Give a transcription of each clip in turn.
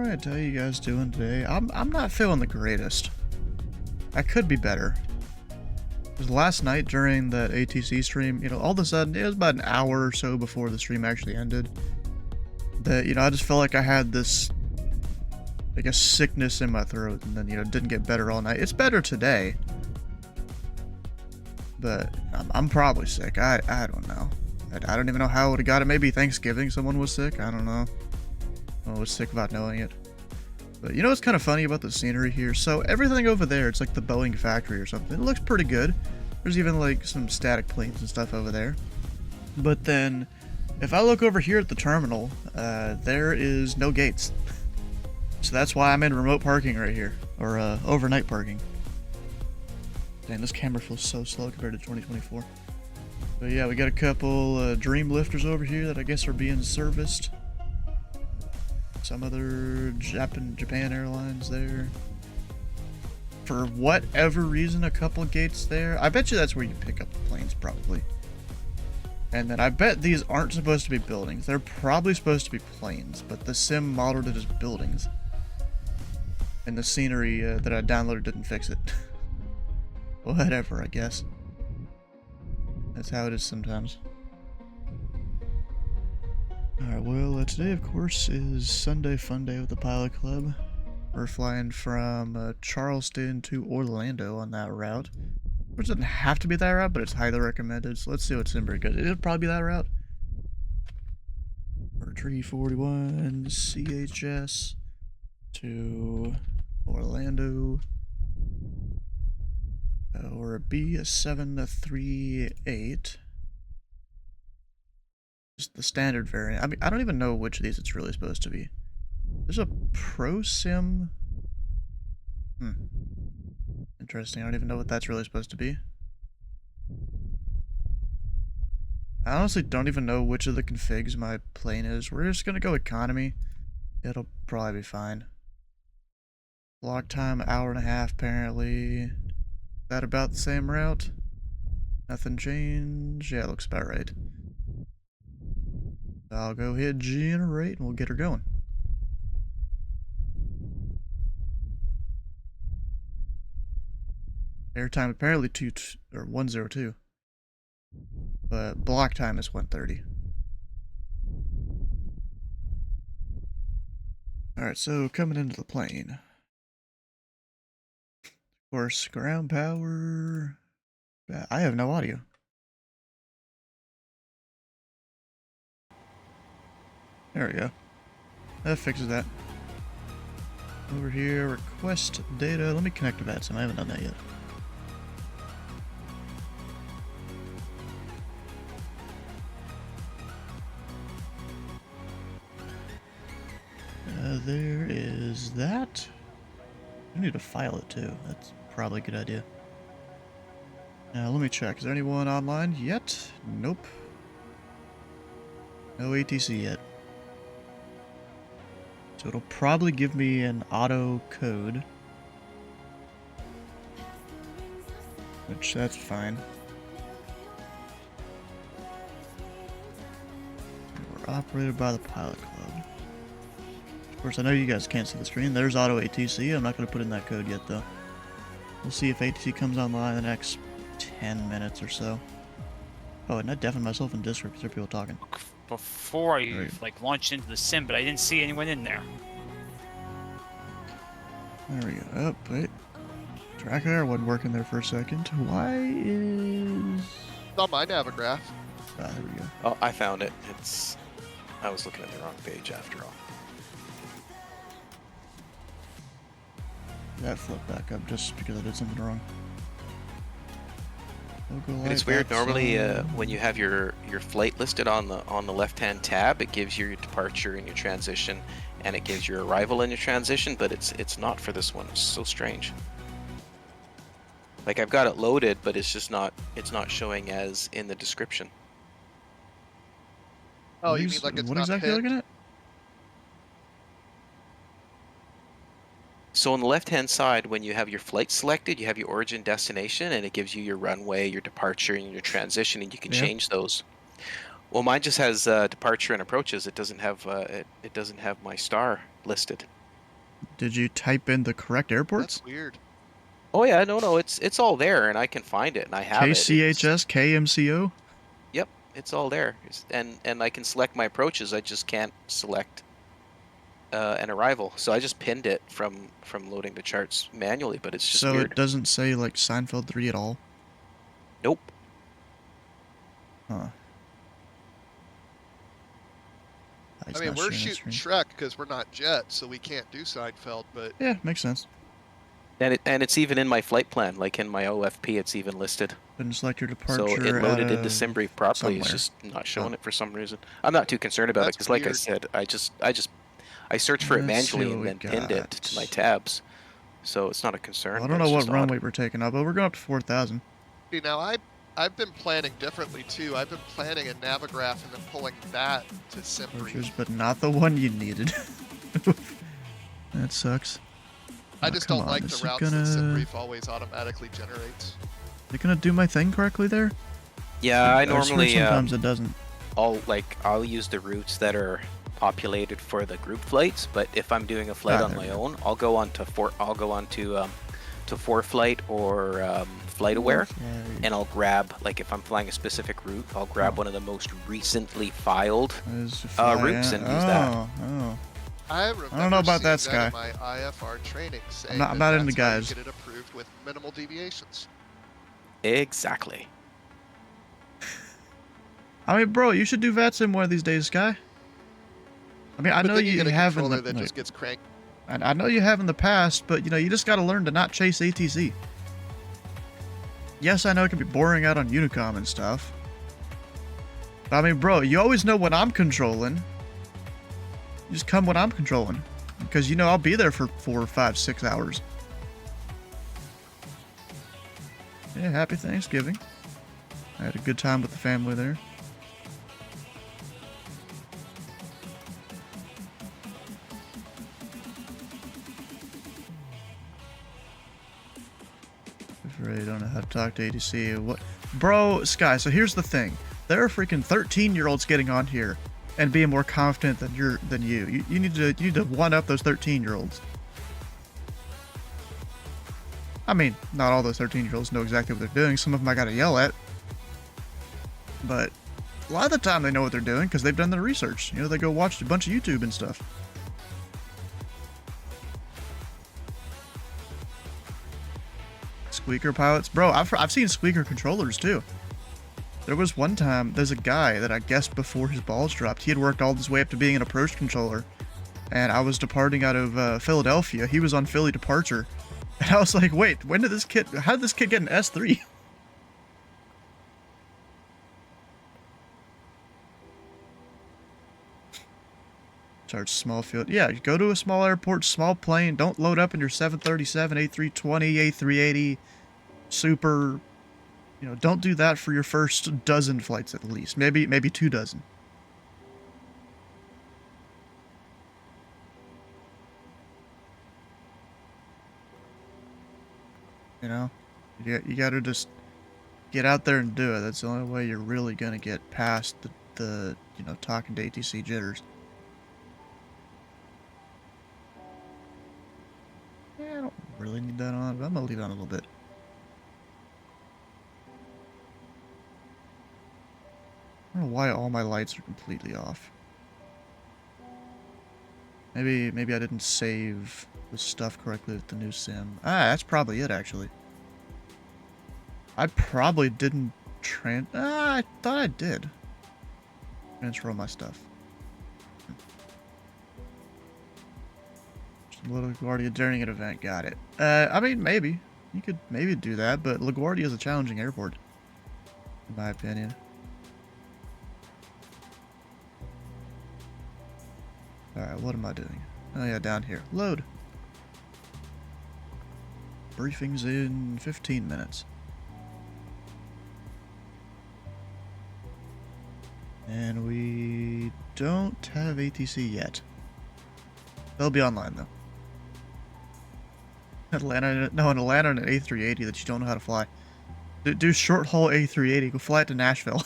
Alright, how you guys doing today? I'm not feeling the greatest. I could be better. Because last night during that ATC stream, all of a sudden, it was about an hour or so before the stream actually ended, that, I just felt like I had this, like, a sickness in my throat, and then, it didn't get better all night. It's better today. But I'm probably sick. I don't know. I don't even know how I would have got it. Maybe Thanksgiving someone was sick. I don't know. I was sick about knowing it. But what's kind of funny about the scenery here? So everything over there, it's like the Boeing factory or something. It looks pretty good. There's even like some static planes and stuff over there. But then, if I look over here at the terminal, there is no gates. So that's why I'm in remote parking right here. Or overnight parking. Dang, this camera feels so slow compared to 2024. But yeah, we got a couple Dream Lifters over here that I guess are being serviced. Some other Japan Airlines there. For whatever reason, a couple gates there. I bet you that's where you pick up the planes, probably. And then I bet these aren't supposed to be buildings. They're probably supposed to be planes, but the sim modeled it as buildings. And the scenery that I downloaded didn't fix it. Whatever, I guess. That's how it is sometimes. Alright, well, today, of course, is Sunday Funday with the Pilot Club. We're flying from Charleston to Orlando on that route. Which doesn't have to be that route, but it's highly recommended, so let's see what's in good. It'll probably be that route. Or 341 CHS to Orlando. Or a B738. Just the standard variant. I mean, I don't even know which of these it's really supposed to be. There's a Pro Sim. Interesting. I don't even know what that's really supposed to be. I honestly don't even know which of the configs my plane is. We're just gonna go economy. It'll probably be fine. Block time, 1.5 hours apparently. Is that about the same route? Nothing changed? Yeah, looks about right. I'll go hit generate and we'll get her going. Airtime apparently 102. But block time is 130. Alright, so coming into the plane. Of course, ground power. I have no audio. There we go. That fixes that. Over here, request data. Let me connect to that sim. I haven't done that yet. There is that. I need to file it too. That's probably a good idea. Now let me check. Is there anyone online yet? Nope. No ATC yet. So it'll probably give me an auto code. Which, that's fine. We're operated by the Pilot Club. Of course, I know you guys can't see the screen. There's auto ATC. I'm not going to put in that code yet, though. We'll see if ATC comes online in the next 10 minutes or so. Oh, and I deafened myself in Discord because there are people talking. Before I launched into the sim, but I didn't see anyone in there. There we go. Oh, wait. Track there wasn't working there for a second. Why is... It's on my Navigraph. Ah, there we go. Oh, I found it. I was looking at the wrong page after all. That flipped back up just because I did something wrong. But it's weird. Normally, when you have your flight listed on the left-hand tab, it gives you your departure and your transition, and it gives your arrival and your transition. But it's not for this one. It's so strange. Like I've got it loaded, but it's just not. It's not showing as in the description. Oh, you mean like it's what not exactly pinned? looking at? So on the left-hand side, when you have your flight selected, you have your origin destination, and it gives you your runway, your departure, and your transition, and you can change those. Well, mine just has departure and approaches. It doesn't have my star listed. Did you type in the correct airports? That's weird. Oh yeah, no, it's all there, and I can find it, and I have it. KCHS, KMCO? Yep, it's all there. And I can select my approaches. I just can't select an arrival. So I just pinned it from loading the charts manually, but it's just So weird. it doesn't say, like, Seinfeld 3 at all? Nope. Huh. I mean, we're shooting Shrek because we're not Jet, so we can't do Seinfeld, but... Yeah, makes sense. And it's even in my flight plan, like in my OFP, it's even listed. Didn't select your departure. So it loaded into SimBrief properly. somewhere. It's just not showing it for some reason. I'm not too concerned about it because, like I said, I searched for it manually and then pinned it to my tabs. So it's not a concern. Well, I don't know what runway we're taking up, but we're going up to 4,000. See, now I've been planning differently too. I've been planning a Navigraph and then pulling that to SimBrief. But not the one you needed. That sucks. I just don't like the routes that SimBrief always automatically generates. Is it gonna do my thing correctly there? Yeah, I normally sometimes it doesn't. I'll use the routes that are populated for the group flights, but if I'm doing a flight on my own, I'll go on to ForeFlight or FlightAware, and I'll grab, like, if I'm flying a specific route, I'll grab one of the most recently filed routes and use that. Oh. I don't know about that, Sky. In my IFR training, saying I'm not into that's how you guys. get it approved with minimal deviations. Exactly. I mean, bro, you should do VATSIM one of these days, Sky. I mean, I know you have in the that just gets cranked. I know you have in the past, but you just got to learn to not chase ATC. Yes, I know it can be boring out on Unicom and stuff. But I mean, bro, you always know when I'm controlling. You just come when I'm controlling, because I'll be there for 4, 5, 6 hours. Yeah, happy Thanksgiving. I had a good time with the family there. I really don't know how to talk to ATC. What, bro, Sky? So here's the thing: there are freaking 13-year-olds getting on here and being more confident than you. You need to one up those 13-year-olds. I mean, not all those 13-year-olds know exactly what they're doing. Some of them I gotta yell at. But a lot of the time they know what they're doing because they've done their research. They go watch a bunch of YouTube and stuff. Squeaker pilots. Bro, I've seen squeaker controllers too. There was one time, there's a guy that I guessed before his balls dropped. He had worked all his way up to being an approach controller. And I was departing out of Philadelphia. He was on Philly departure. And I was like, wait, how did this kid get an S3? Charge small field. Yeah, you go to a small airport, small plane. Don't load up in your 737, A320, A380, Super. Don't do that for your first dozen flights at least. Maybe 2 dozen. You gotta just get out there and do it. That's the only way you're really gonna get past the talking to ATC jitters. Yeah, I don't really need that on, but I'm gonna leave it on a little bit. I don't know why all my lights are completely off. Maybe I didn't save the stuff correctly with the new sim. That's probably it, actually. I probably didn't I thought I did transfer all my stuff. LaGuardia during an event, got it. I mean, maybe. You could maybe do that, but LaGuardia is a challenging airport, in my opinion. Alright, what am I doing? Oh yeah, down here. Load. Briefing's in 15 minutes. And we don't have ATC yet. They'll be online though. Atlanta on an A380 that you don't know how to fly. Do short haul A380. Go fly it to Nashville.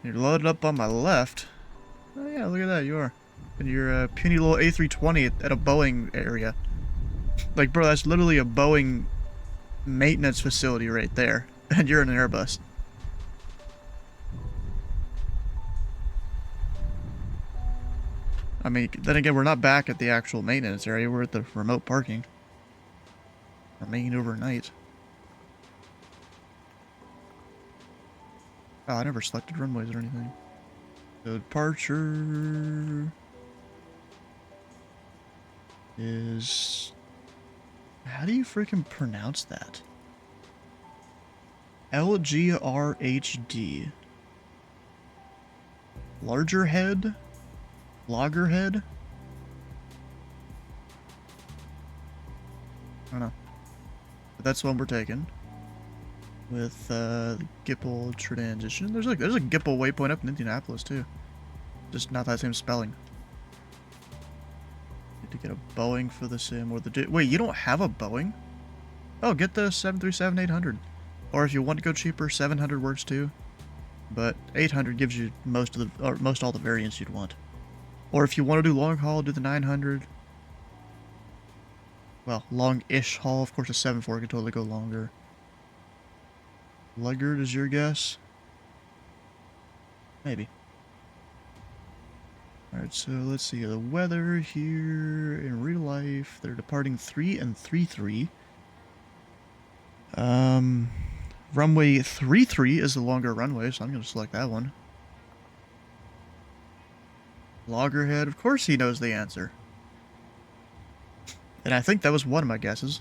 You're loaded up on my left. Oh yeah, look at that. You are. in your puny little A320 at a Boeing area. Like, bro, that's literally a Boeing maintenance facility right there, and you're in an Airbus. I mean, then again, we're not back at the actual maintenance area. We're at the remote parking. Remain overnight. Oh, I never selected runways or anything. So departure is... How do you freaking pronounce that? LGRHD. Larger head? Loggerhead? I don't know. But that's the one we're taking. With Gipple transition. There's a Gipple waypoint up in Indianapolis too. Just not that same spelling. Need to get a Boeing for the sim or the... Wait, you don't have a Boeing? Oh, get the 737-800. Or if you want to go cheaper, 700 works too. But 800 gives you most all the variants you'd want. Or if you want to do long haul, do the 900. Well, long-ish haul. Of course, a 7.4 could totally go longer. Luggard is your guess? Maybe. Alright, so let's see. The weather here in real life. They're departing 3 and 3-3. Runway 3-3 is the longer runway, so I'm going to select that one. Loggerhead, of course he knows the answer. And I think that was one of my guesses.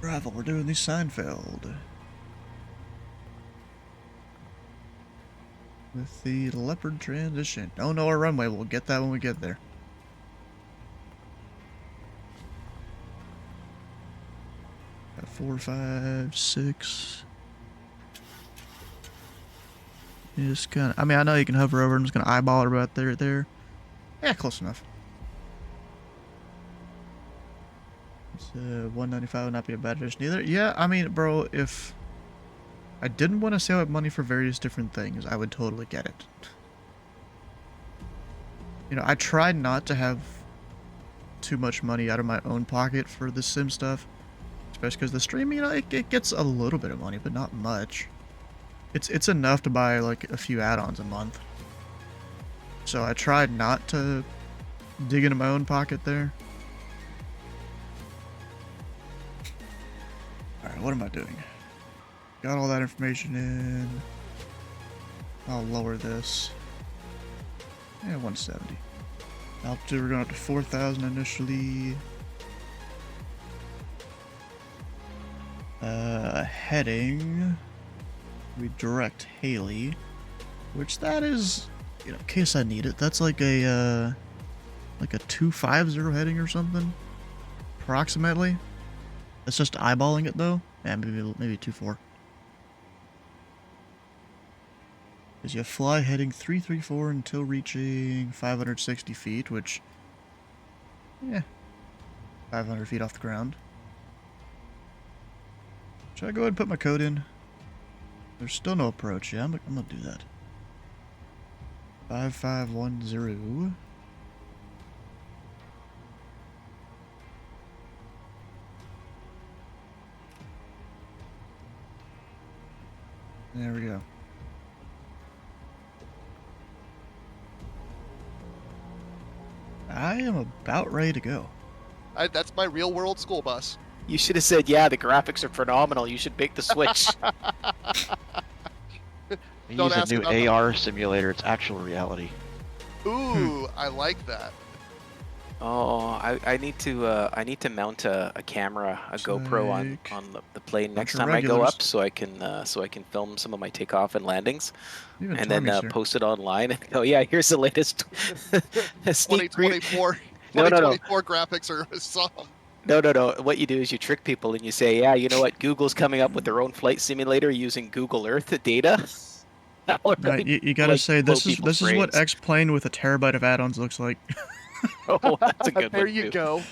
Bravo, we're doing the Seinfeld. With the Leopard transition. Don't know our runway, we'll get that when we get there. Got 4, 5, 6. You just kind of, I mean, I know you can hover over. I'm just going to eyeball it about there. Yeah, close enough. It's 195 would not be a bad addition either. Yeah, I mean, bro, if I didn't want to save up money for various different things, I would totally get it. You know, I tried not to have too much money out of my own pocket for the sim stuff. Especially because the stream, you know, it gets a little bit of money, but not much. It's enough to buy like a few add-ons a month. So I tried not to dig into my own pocket there. Alright, what am I doing? Got all that information in. I'll lower this. Yeah, 170. Altitude, we're going up to 4,000 initially. Heading... We direct Haley, which that is, you know, in case I need it, that's like a 250 heading or something, approximately. That's just eyeballing it though. Yeah, maybe 24. Because you fly heading 334 until reaching 560 feet, which, yeah, 500 feet off the ground. Should I go ahead and put my code in? There's still no approach. Yeah, I'm gonna do that. 5510. There we go. I am about ready to go. That's my real world school bus. You should have said, yeah, the graphics are phenomenal. You should make the switch. We Don't use a ask new about the- AR simulator. It's actual reality. Ooh, I like that. Oh, I need to mount a camera, a GoPro on the plane next time I go up, so I can film some of my takeoff and landings, Even and then Tommy's here. post it online and go, yeah, here's the latest sneak preview. 2024 No. 2024 graphics are awesome. No. What you do is you trick people and you say, yeah, you know what? Google's coming up with their own flight simulator using Google Earth data. No, you gotta say this is what X plane with a terabyte of add-ons looks like. Oh, that's a good There one, you too. go.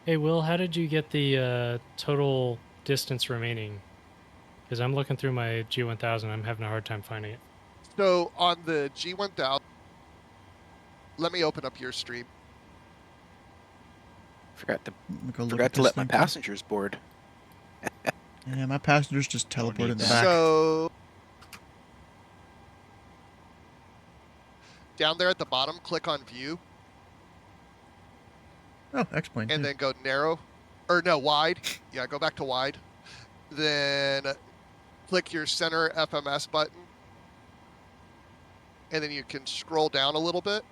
Hey, Will, how did you get the total distance remaining? Because I'm looking through my G1000, I'm having a hard time finding it. So on the G1000, let me open up your stream. Forgot to Go look forgot at to this let my thing, too. passengers board. Yeah, my passengers just Don't teleport need in the that. back. So down there at the bottom, click on view Oh, X-Plane, and too. then go narrow, or no, wide. Yeah, go back to wide. Then click your center FMS button. And then you can scroll down a little bit.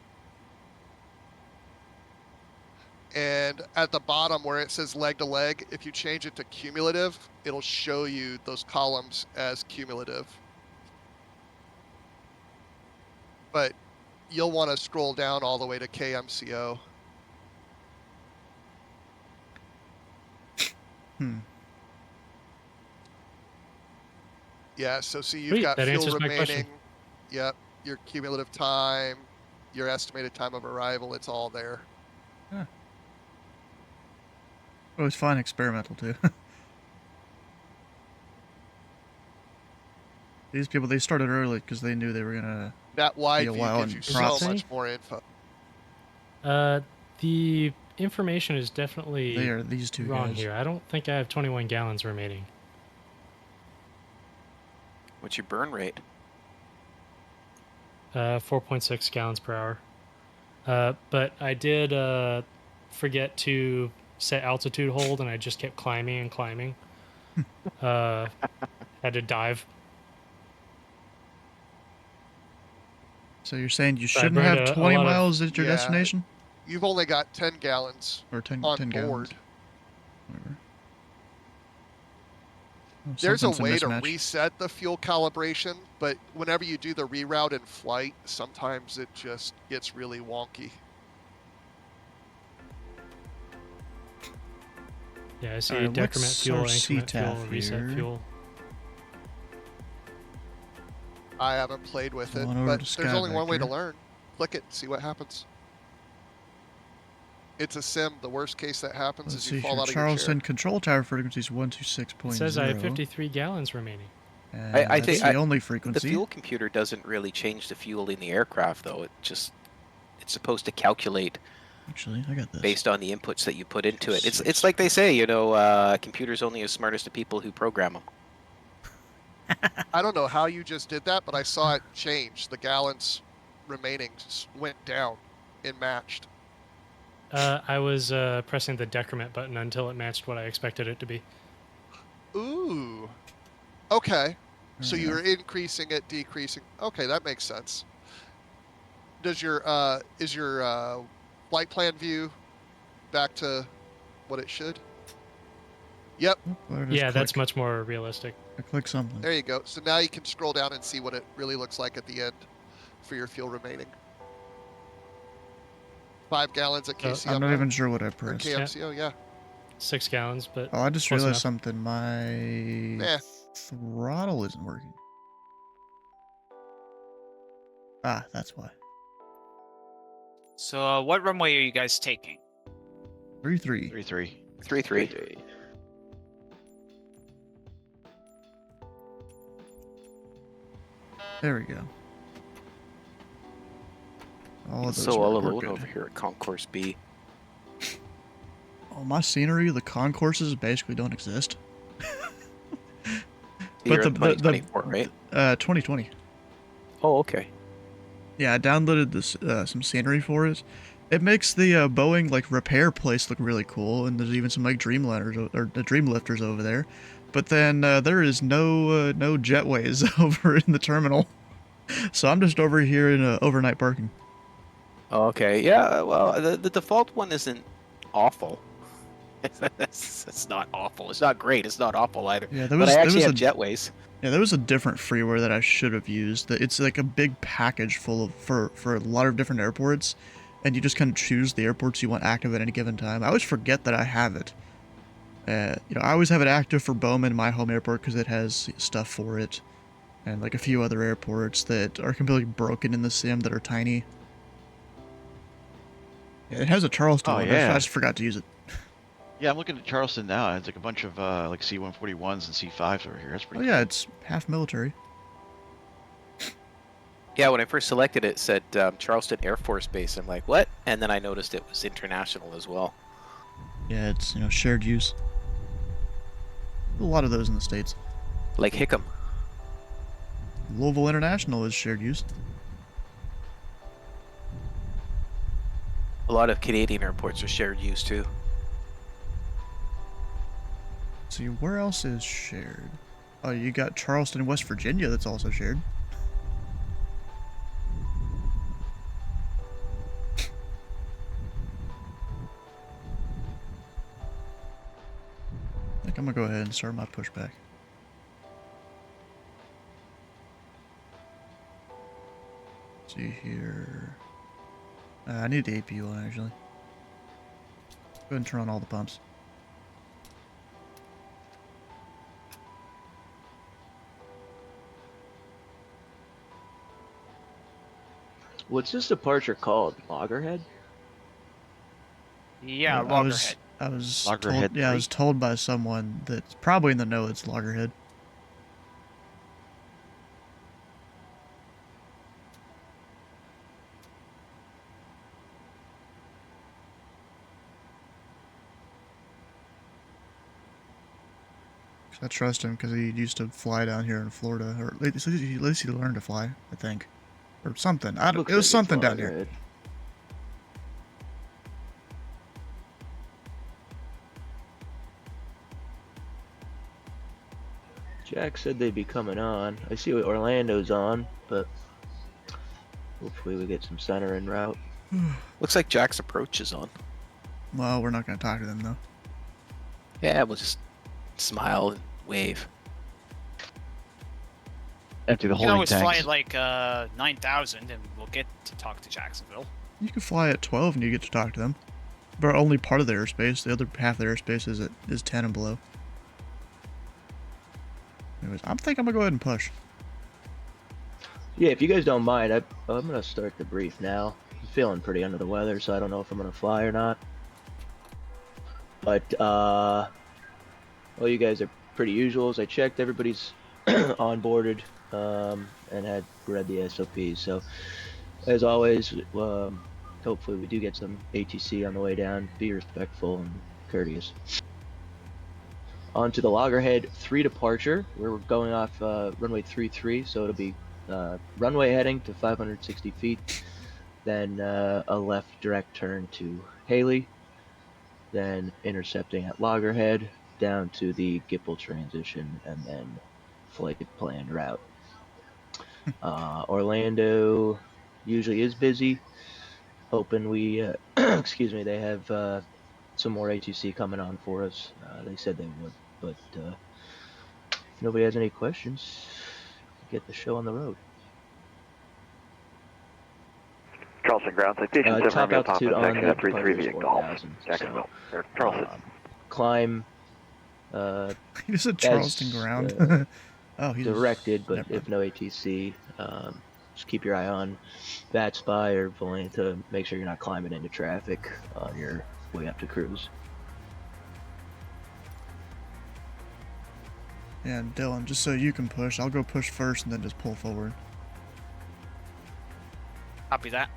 And at the bottom where it says leg to leg, if you change it to cumulative, it'll show you those columns as cumulative. But you'll want to scroll down all the way to KMCO. Yeah, so see, you've Sweet, got that fuel answers my question. remaining. Yep, your cumulative time, your estimated time of arrival, it's all there. Oh, it's fun, experimental, too. These people, they started early because they knew they were gonna That be wide a view while gives in you so props. much more info. The information is They definitely are these two wrong guys. here. I don't think I have 21 gallons remaining. What's your burn rate? 4.6 gallons per hour. But I did forget to set altitude hold, and I just kept climbing and climbing. Had to dive. So you're saying you So I shouldn't burned have a 20 lot of- miles at your Yeah. destination? You've only got 10 gallons Or 10 on 10 board. gallons? Whatever. Oh, There's a something's way to mismatch. reset the fuel calibration, but whenever you do the reroute in flight, sometimes it just gets really wonky. Yeah, I see Alright, decrement what's fuel, our increment fuel, CTAF reset here? fuel. I haven't played with it, Going over but to there's only Skyback one way to here. learn. Click it, see what happens. It's a sim. The worst case that happens Let's is see you fall here. out of your chair. Charleston control tower frequency is 126.0. It says I have 53 gallons remaining. And I that's think the only the frequency. fuel computer doesn't really change the fuel in the aircraft, though. It's supposed to calculate Actually, I got this. based on the inputs that you put into it. It's like they say, you know, computers only as smart as the people who program them. I don't know how you just did that, but I saw it change. The gallons remaining went down and matched. I was pressing the decrement button until it matched what I expected it to be. Ooh. Okay. So There we you're go. increasing it, decreasing. Okay, that makes sense. Does your is your flight plan view back to what it should? Yep. Or just Yeah, that's click. much more realistic. I click something. There you go. So now you can scroll down and see what it really looks like at the end for your fuel remaining. 5 gallons at KCO. I'm not even sure what I Or pressed. KMCO, yeah. 6 gallons, but Oh, I just close realized enough. something. My throttle isn't working. Ah, that's why. So, what runway are you guys taking? 3-3. 3-3. 3-3. There we go. All of those So all were alone good. over here at Concourse B. Oh, my scenery, the concourses basically don't exist. You're in 2024, right? 2020. Oh, okay. Yeah, I downloaded this some scenery for it. It makes the Boeing like repair place look really cool, and there's even some like Dreamlifters over there. But then there is no jetways over in the terminal, so I'm just over here in overnight parking. Oh, okay. Yeah. Well, the default one isn't awful. It's not awful. It's not great. It's not awful either. Yeah, But I actually have jetways. Yeah, there was a different freeware that I should have used. It's like a big package full of for a lot of different airports, and you just kind of choose the airports you want active at any given time. I always forget that I have it. I always have it active for Bowman, my home airport, because it has stuff for it, and like a few other airports that are completely broken in the sim that are tiny. Yeah, it has a Charleston Oh, one. yeah. I just forgot to use it. Yeah, I'm looking at Charleston now, and it's like a bunch of like C-141s and C-5s over here. That's Oh pretty yeah, cool. it's half military. Yeah, when I first selected it, it said Charleston Air Force Base. I'm like, what? And then I noticed it was international as well. Yeah, it's, you know, shared use. A lot of those in the States. Like Hickam. Louisville International is shared use. A lot of Canadian airports are shared use too. See, where else is shared? Oh, you got Charleston, West Virginia that's also shared. I think I'm gonna go ahead and start my pushback. See here. I need the APU one actually. Go ahead and turn on all the pumps. What's this departure called? Loggerhead? Yeah, I Loggerhead. was Loggerhead told, yeah, I 3? was told by someone that's probably in the know it's Loggerhead. I trust him because he used to fly down here in Florida, or at least he learned to fly, I think, or something. I don't. Looks It was like it's something down here. Loggerhead. Jack said they'd be coming on. I see what Orlando's on, but hopefully we get some center en route. Looks like Jack's approach is on. Well, we're not going to talk to them though. Yeah, we'll just smile and wave. Empty the You can holding always fly tanks. at like 9,000 and we'll get to talk to Jacksonville. You can fly at 12 and you get to talk to them, but only part of the airspace. The other half of the airspace is 10 and below. Anyways, I'm gonna go ahead and push. Yeah, if you guys don't mind, I'm gonna start the brief now. I'm feeling pretty under the weather, so I don't know if I'm gonna fly or not. But well, you guys are pretty usuals. I checked, everybody's onboarded and had read the SOPs. So as always, hopefully we do get some ATC on the way down. Be respectful and courteous. On to the Loggerhead 3 departure. We're going off runway 33, so it'll be runway heading to 560 feet, then a left direct turn to Haley, then intercepting at Loggerhead, down to the Gipple transition, and then flight planned route. Orlando usually is busy. Hoping we, excuse me, they have some more ATC coming on for us. They said they would, but if nobody has any questions, get the show on the road. Charleston ground citation 7 Top Romeo Papa, altitude on taxi the at 33 departure is vehicle, 4,000. Jacksonville, So, or Charleston. climb You said Charleston ground. Oh, he's directed, but never if no ATC, just keep your eye on that spy or Volante to make sure you're not climbing into traffic on your way up to cruise. Yeah, and Dylan, just so you can push, I'll go push first and then just pull forward. Copy that.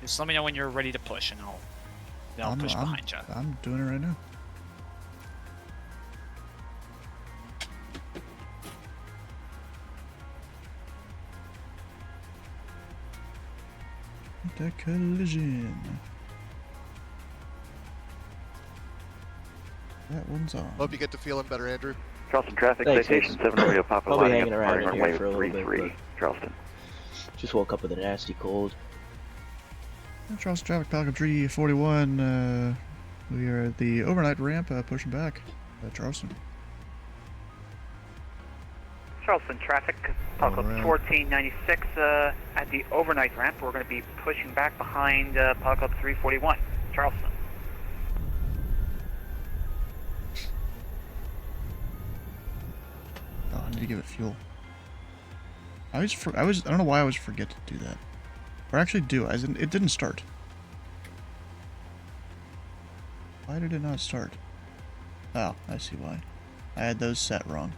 Just let me know when you're ready to push, and I'll push behind you. I'm doing it right now. The collision. That one's on. Hope you get to feeling better, Andrew. Charleston traffic Thanks, citation thanks. 7 Romeo Papa, I'll be lining hanging up around departing in here runway for a little bit, 33, Charleston. Just woke up with a nasty cold. Charleston traffic, Falcon 341. We are at the overnight ramp, pushing back at Charleston. Charleston traffic, Falcon Alright. 1496 at the overnight ramp. We're going to be pushing back behind Falcon 341, Charleston. Oh, I need to give it fuel. I don't know why I always forget to do that. Or actually do. It didn't start. Why did it not start? Oh, I see why. I had those set wrong.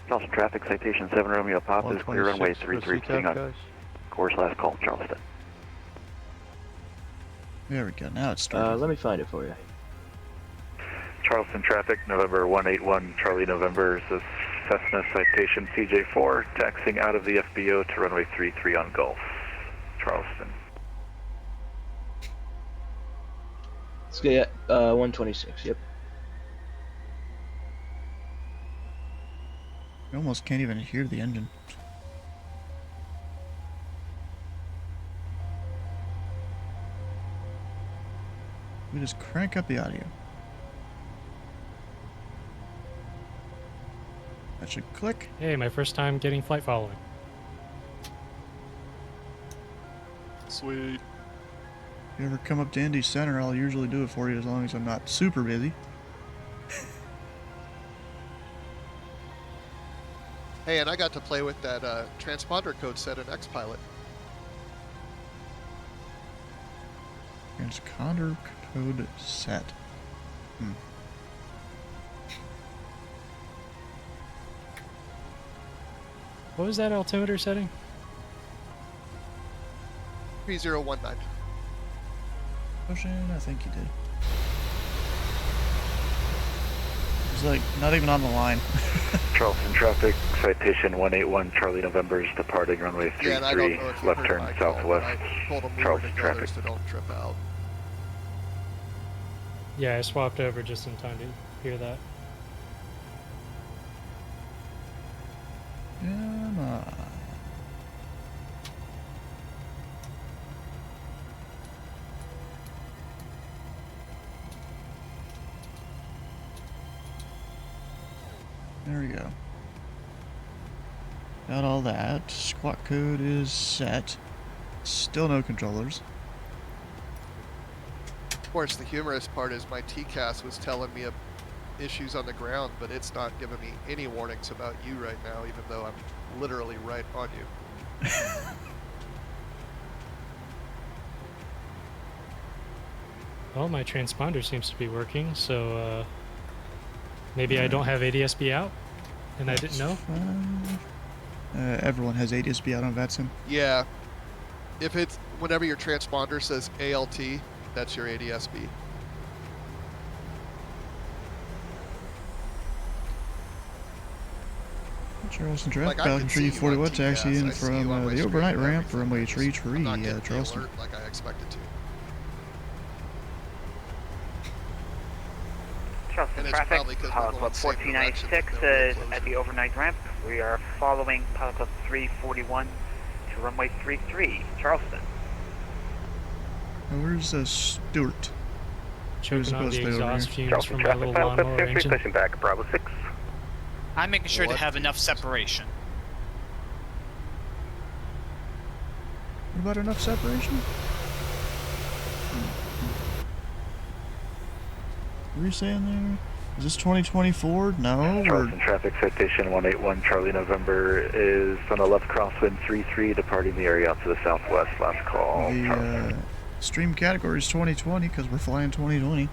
Charleston traffic, citation 7 Romeo Pop is clear runway 33 heading on course last call, Charleston. There we go, now it's starting. Let me find it for you. Charleston traffic, November 181 Charlie November, is a Cessna citation CJ4, taxiing out of the FBO to runway 33 on Gulf, Charleston. Let's get 126, yep. You almost can't even hear the engine. We just crank up the audio. That should click. Hey, my first time getting flight following. Sweet. If you ever come up to Indy Center, I'll usually do it for you as long as I'm not super busy. Hey, and I got to play with that transponder code set in X-Pilot. Transponder code set. What was that altimeter setting? 3019. Ocean, I think you did. It's like not even on the line. Charleston traffic, citation 181 Charlie November is departing runway 33, Yeah, and I don't know if you left heard turn my call, but southwest, I told them we were Charleston together traffic. so don't trip out. Yeah, I swapped over just in time to hear that. Come on. There we go. Got all that. Squawk code is set. Still no controllers. Of course, the humorous part is my TCAS was telling me of issues on the ground, but it's not giving me any warnings about you right now, even though I'm literally right on you. Well, my transponder seems to be working, so maybe I don't have ADSB out, and I didn't know. Everyone has ADSB out on VATSIM. Yeah. If it's whenever your transponder says ALT, that's your ADSB. Charleston traffic, Like, I Falcon can see you 341 on taxi TCAS. in I see you from on my the screen overnight and ramp, everything. runway I just- 33, I'm not getting the Charleston. alert like I expected to. Charleston And it's traffic, probably 'cause we're Pilot going Club the same 1496 direction, no is closure. at the overnight ramp. We are following Pilot Club 341 to runway 33, Charleston. Now, where's Stuart? Choking on supposed the to be over exhaust here. fumes from my little lawnmower engine. pushing back, Bravo 6. I'm making sure What to have enough is- separation. What about enough separation? What are you saying there? Is this 2024? No, or Charleston traffic, citation 181 Charlie November is on a left crosswind 33, departing the area out to the southwest, last call, Charleston. the stream category is 2020 because we're flying 2020.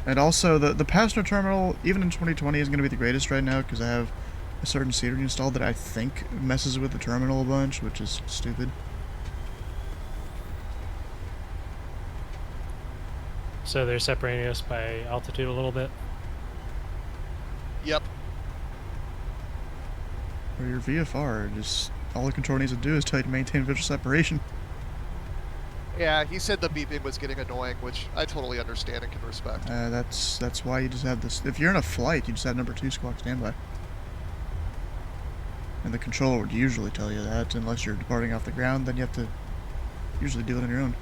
And also, the passenger terminal, even in 2020, isn't going to be the greatest right now because I have a certain seater installed that I think messes with the terminal a bunch, which is stupid. So they're separating us by altitude a little bit. Yep. For your VFR, just all the control needs to do is tell you to maintain visual separation. Yeah, he said the beeping was getting annoying, which I totally understand and can respect. That's why you just have this. If you're in a flight, you just have number 2 squawk standby. And the controller would usually tell you that, unless you're departing off the ground, then you have to usually do it on your own.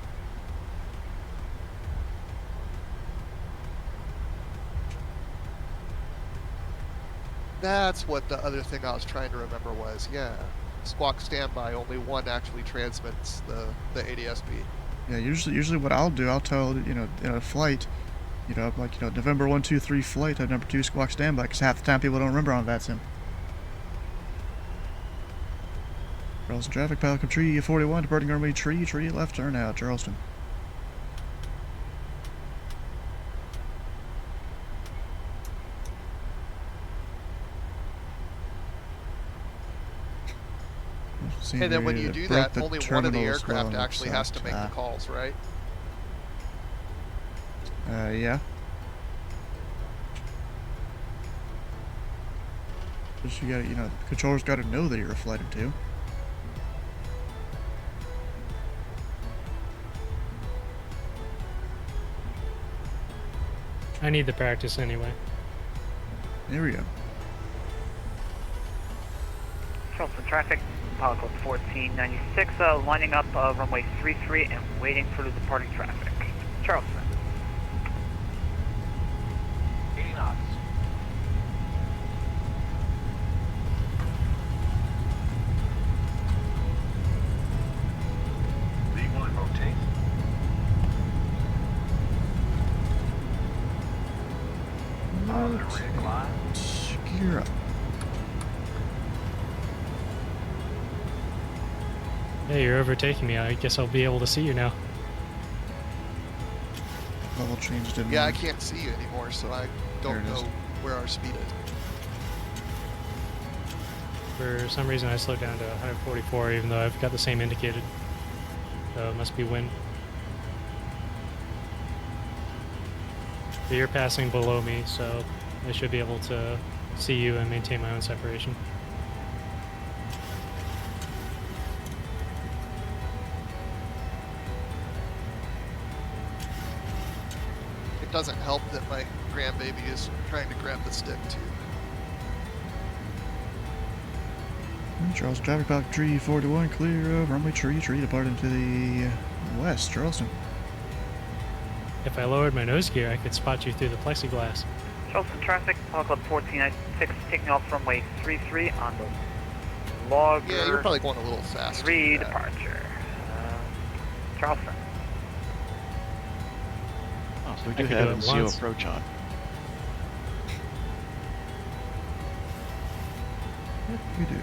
That's what the other thing I was trying to remember was. Yeah, squawk standby. Only one actually transmits the ADSB. Yeah, usually what I'll do, I'll tell, in a flight, You know, like, you know, November 123 flight, type number 2, squawk standby, because half the time people don't remember on that sim. Charleston traffic, Pelican Tree 41, departing runway tree left, turn out, Charleston. And then when you do that, only one of the aircraft actually has to make the calls, right? Yeah. Just you gotta, you know, the controller's gotta know that you're a flight or two. I need the practice anyway. There we go. Charleston traffic, pilot code 1496, lining up runway 33 and waiting for the departing traffic. Charleston. 80 knots. V1 rotate. Gear up. Hey, you're overtaking me. I guess I'll be able to see you now. Level change didn't Yeah, I work. can't see you anymore, so I don't There it is. know where our speed is. For some reason, I slowed down to 144, even though I've got the same indicated. So it must be wind. But you're passing below me, so I should be able to see you and maintain my own separation. It doesn't help that my grandbaby is trying to grab the stick too. Charleston traffic, Pelican Tree 41, clear of runway tree, departing to the west, Charleston. If I lowered my nose gear, I could spot you through the plexiglass. Charleston traffic, pilot code 1496, taking off runway 33 on the logger. Yeah, you're probably going a little fast. 3 departure. Charleston. Oh, so we I do could have do it MCO once. approach on. Yep, we do.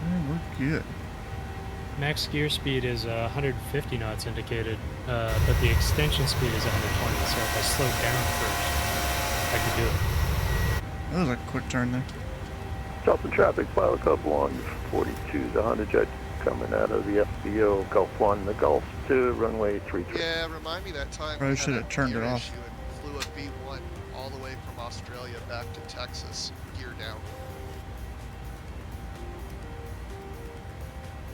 And we're good. Max gear speed is 150 knots indicated, but the extension speed is 120, so if I slowed down first, I could do it. That was a quick turn there. Charleston traffic, pilot code 142, the Honda jet coming out of the FBO, Gulf 1, the Gulf 2, runway 33. Yeah, remind me that time Probably we had should have a turned gear it off. issue and flew a B1 all the way from Australia back to Texas, gear down.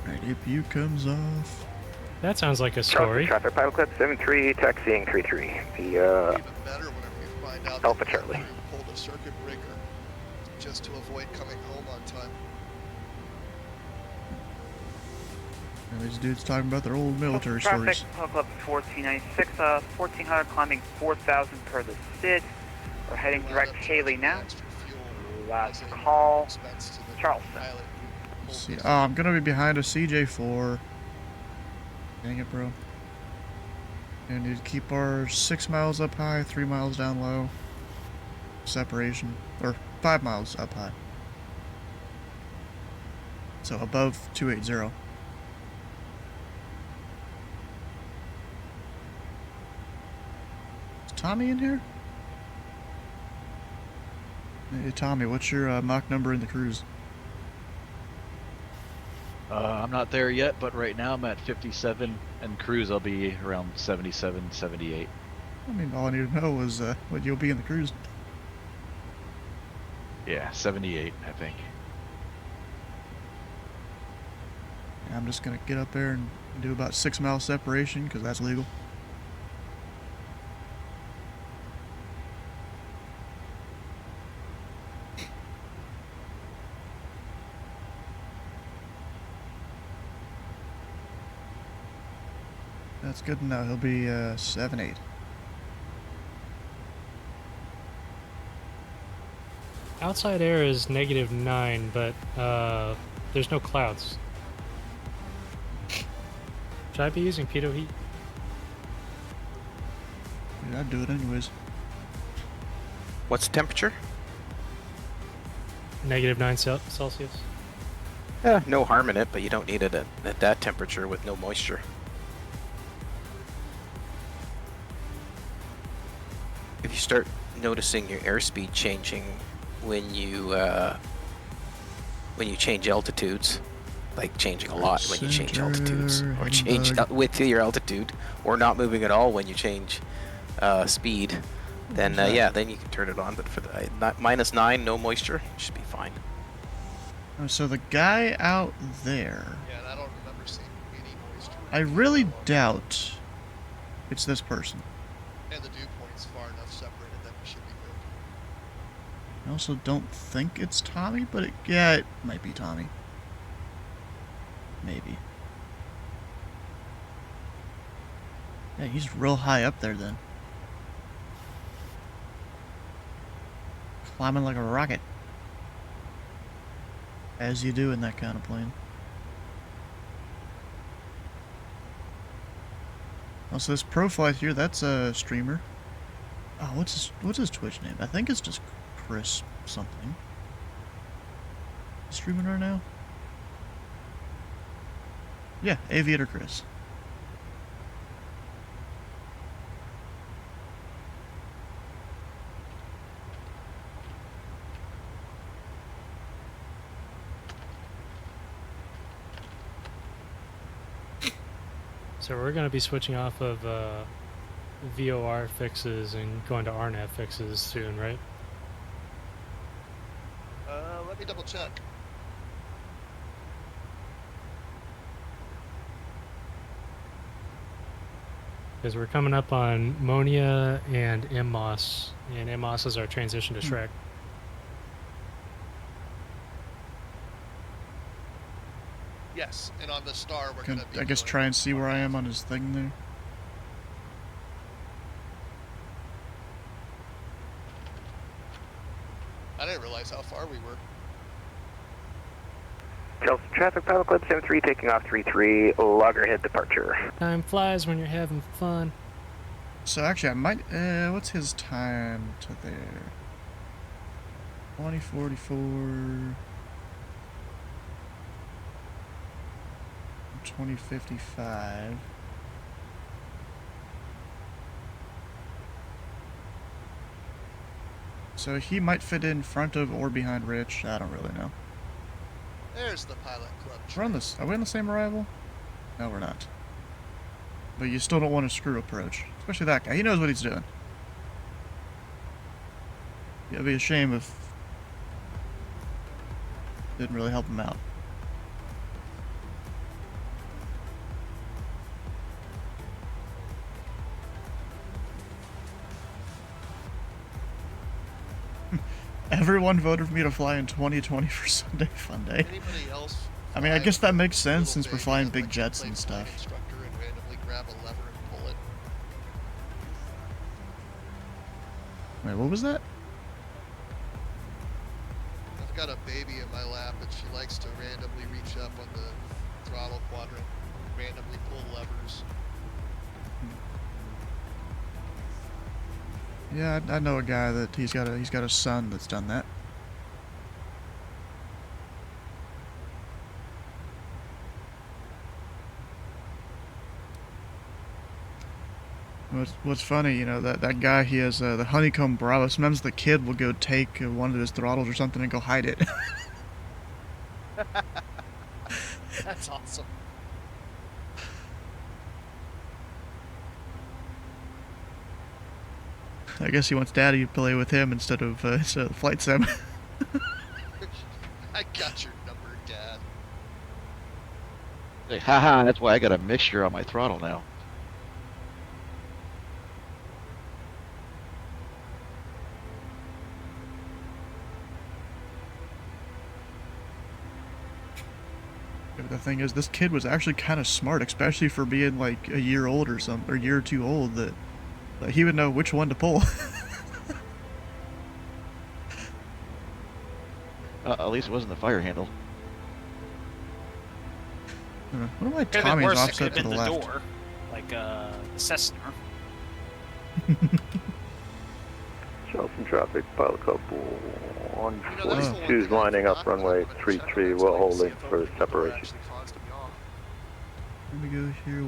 Right, APU comes off. That sounds like a Charleston story. traffic, pilot code 73, taxiing 33. The Even better whenever you find out Alpha that the Charlie. crew pulled a circuit breaker just to avoid coming home on time. And these dudes talking about their old military Traffic, stories. pilot code 1496, 1400 climbing 4000 per the SID. We're heading Wound direct up Haley charging now. extra fuel Last as a call, expense to the Charleston. pilot who pulled See, this. oh, I'm gonna be behind a CJ4. Dang it, bro. And need to keep our 6 miles up high, 3 miles down low. Separation. Or 5 miles up high. So above 280. Is Tommy in here? Hey, Tommy, what's your Mach number in the cruise? I'm not there yet, but right now I'm at 57, and cruise I'll be around 77, 78. I mean, all I need to know was what you'll be in the cruise. Yeah, 78, I think. I'm just gonna get up there and do about 6 mile separation because that's legal. That's good to know. He'll be 7-8. Outside air is -9, but there's no clouds. Should I be using pitot heat? Yeah, I'd do it anyways. What's the temperature? -9 Celsius. Yeah, no harm in it, but you don't need it at that temperature with no moisture. If you start noticing your airspeed changing when you change altitudes, like changing a lot when you change altitudes, or change with your altitude, or not moving at all when you change speed, then yeah, then you can turn it on. But for the -9, no moisture, should be fine. Oh, so the guy out there, Yeah, and I don't remember seeing any moisture. I really doubt it's this person. And the dew point's far enough separated that we should be good. I also don't think it's Tommy, but yeah, it might be Tommy. Maybe. Yeah, he's real high up there then. Climbing like a rocket. As you do in that kind of plane. Also, this profile here, that's a streamer. Oh, what's his Twitch name? I think it's just Chris something. Streaming right now? Yeah, Aviator Chris. So we're going to be switching off of VOR fixes and going to RNAV fixes soon, right? Let me double check. Because we're coming up on Monia and MMOS, and MMOS is our transition to Shrek. Yes, and on the star we're Can, gonna be I guess going try and see where I am on his thing there. I didn't realize how far we were. Charleston Traffic, Pilot Club 73, taking off 33, loggerhead departure. Time flies when you're having fun. So actually, I might. What's his time to there? 2044. 2055. So he might fit in front of or behind Rich. I don't really know. There's the Pilot Club. We're on this. Are we on the same arrival? No, we're not. But you still don't want to screw approach, especially that guy. He knows what he's doing. It'd be a shame if didn't really help him out. Everyone voted for me to fly in 2020 for Sunday Funday. Anybody else? I mean, I guess that makes sense since we're little flying baby big that jets lets you and play flight stuff. Instructor and randomly grab a lever and pull it. Wait, what was that? I've got a baby in my lap and she likes to randomly reach up on the throttle quadrant, randomly pull levers. Yeah, I know a guy that he's got a son that's done that. What's funny, you know, that guy, he has the honeycomb Bravo. Sometimes the kid will go take one of his throttles or something and go hide it. That's awesome. I guess he wants Daddy to play with him instead of flight sim. I got your number, Dad. Like, haha, that's why I got a mixture on my throttle now. But the thing is, this kid was actually kind of smart, especially for being like a year old or something, or a year or two old, that he would know which one to pull. At least it wasn't the fire handle. What am I? Could have been Tommy's worse. It could offset have to been the the left. door, like the Cessna. Charleston traffic, pilot couple You know, that's the one 142 is thing I lining up forgot when I runway wanted to check on 33. that We're tonight to see holding if for other people were separation. actually constantly off. Here we go here,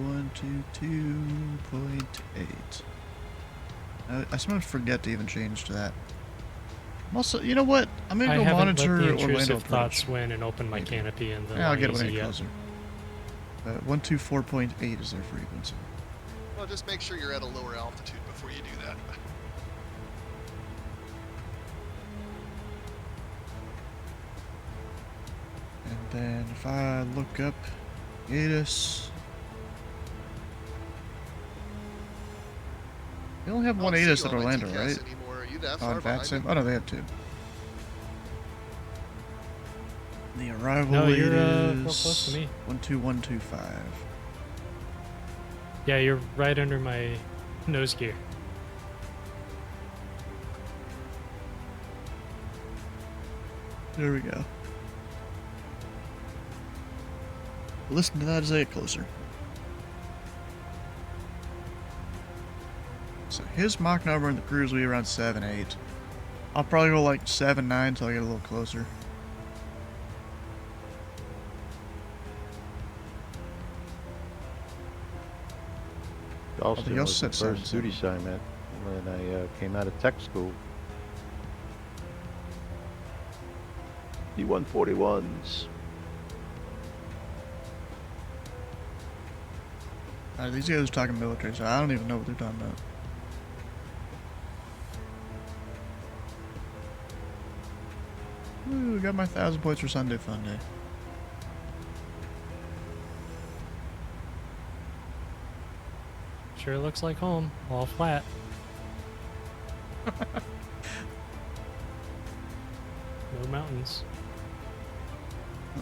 122.8. I sometimes forget to even change to that. I'm also, you know what? I'm gonna I go haven't monitor let the Orlando intrusive approach. thoughts win and open my canopy in the Yeah, I'll get it when I easy get yet. closer. 124.8 is their frequency. Well, just make sure you're at a lower altitude before you do that. And then if I look up ATIS, they only have I one don't see ATIS you at on my Orlando, TCAS right? anymore. Are you that Oh, far in behind VATSIM? me? Oh no, they have two. The arrival No, weight you're real is close to me. 12125. Yeah, you're right under my nose gear. There we go. Listen to that as I get closer. So his Mach number in the cruise will be around 7.8. I'll probably go like 7.9 until I get a little closer. Austin else was the said first 7.7. duty assignment when I came out of tech school. D141s. These guys are talking military, so I don't even know what they're talking about. Ooh, got my 1,000 points for Sunday Funday. Sure looks like home, all flat. No mountains.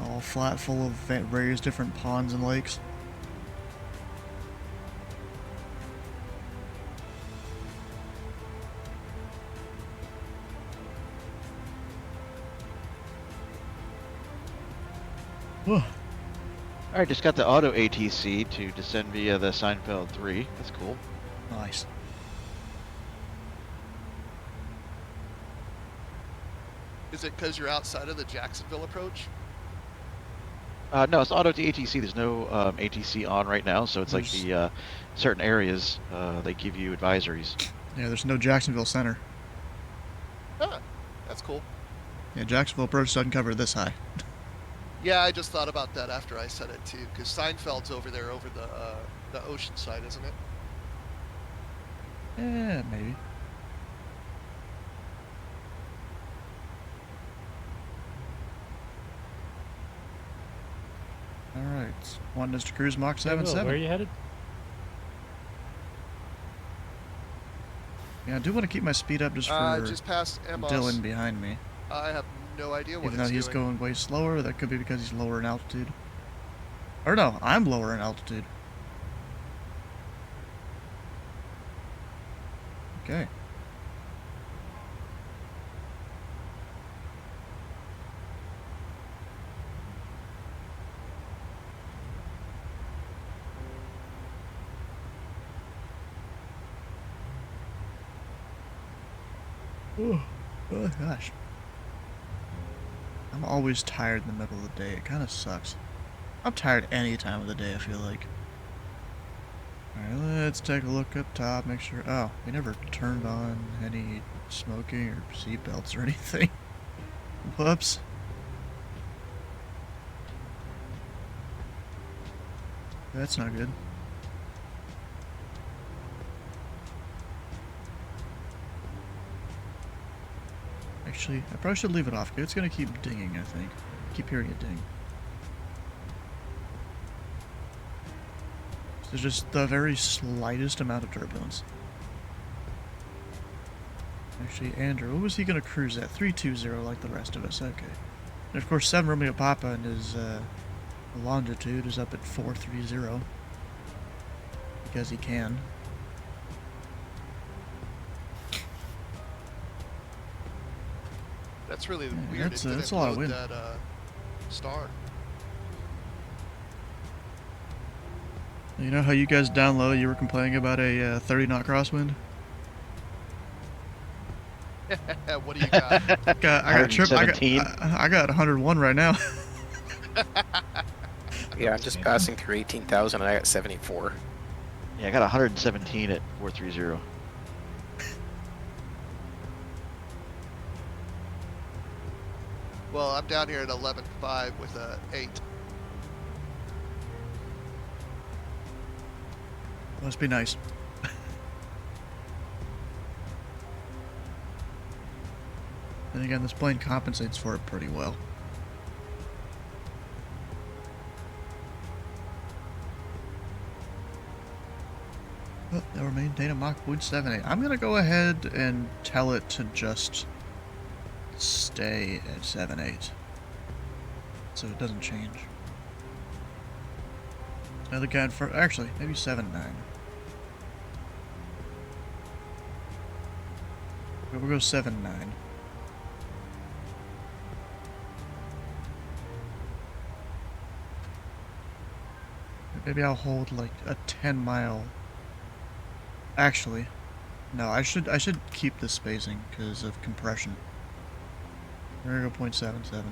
All flat, full of various different ponds and lakes. Alright, just got the auto ATC to descend via the Seinfeld 3. That's cool. Nice. Is it because you're outside of the Jacksonville approach? No, it's auto to ATC. There's no ATC on right now, so it's like the certain areas they give you advisories. Yeah, there's no Jacksonville Center. Ah, that's cool. Yeah, Jacksonville approach doesn't cover this high. Yeah, I just thought about that after I said it too, because Seinfeld's over there, over the ocean side, isn't it? Yeah, maybe. Alright, wanting us to cruise Mach Hey, Will, 7.7. where are you headed? Yeah, I do want to keep my speed up just for Just past Emos. Dylan behind me. I have no idea what Even though it's he's doing. going way slower, that could be because he's lower in altitude. Or no, I'm lower in altitude. Okay. Oh gosh. I'm always tired in the middle of the day. It kind of sucks. I'm tired any time of the day, I feel like. Alright, let's take a look up top, make sure... Oh, we never turned on any smoking or seatbelts or anything. Whoops. That's not good. Actually, I probably should leave it off. It's gonna keep dinging, I think. Keep hearing it ding. There's just the very slightest amount of turbulence. Actually, Andrew, what was he gonna cruise at? 320 like the rest of us, okay. And of course, 7 Romeo Papa and his longitude is up at 430. Because he can. That's really Yeah, weird. that's It a didn't lot of load wind. that star. You know how you guys down low, you were complaining about a 30 knot crosswind? What do you got? I got trip. 117? I got 101 right now. Yeah, I'm just passing through 18,000 and I got 74. Yeah, I got 117 at 430. Well, I'm down here at 11.5 with a 8. Must be nice. And again, this plane compensates for it pretty well. Oh, now we're maintaining a Mach 0.78. I'm gonna go ahead and tell it to just stay at 7.8, so it doesn't change. Another guide for actually maybe 7.9. We'll go 7.9. Maybe I'll hold like a 10-mile. Actually, no. I should keep this spacing because of compression. We're gonna go 0.77.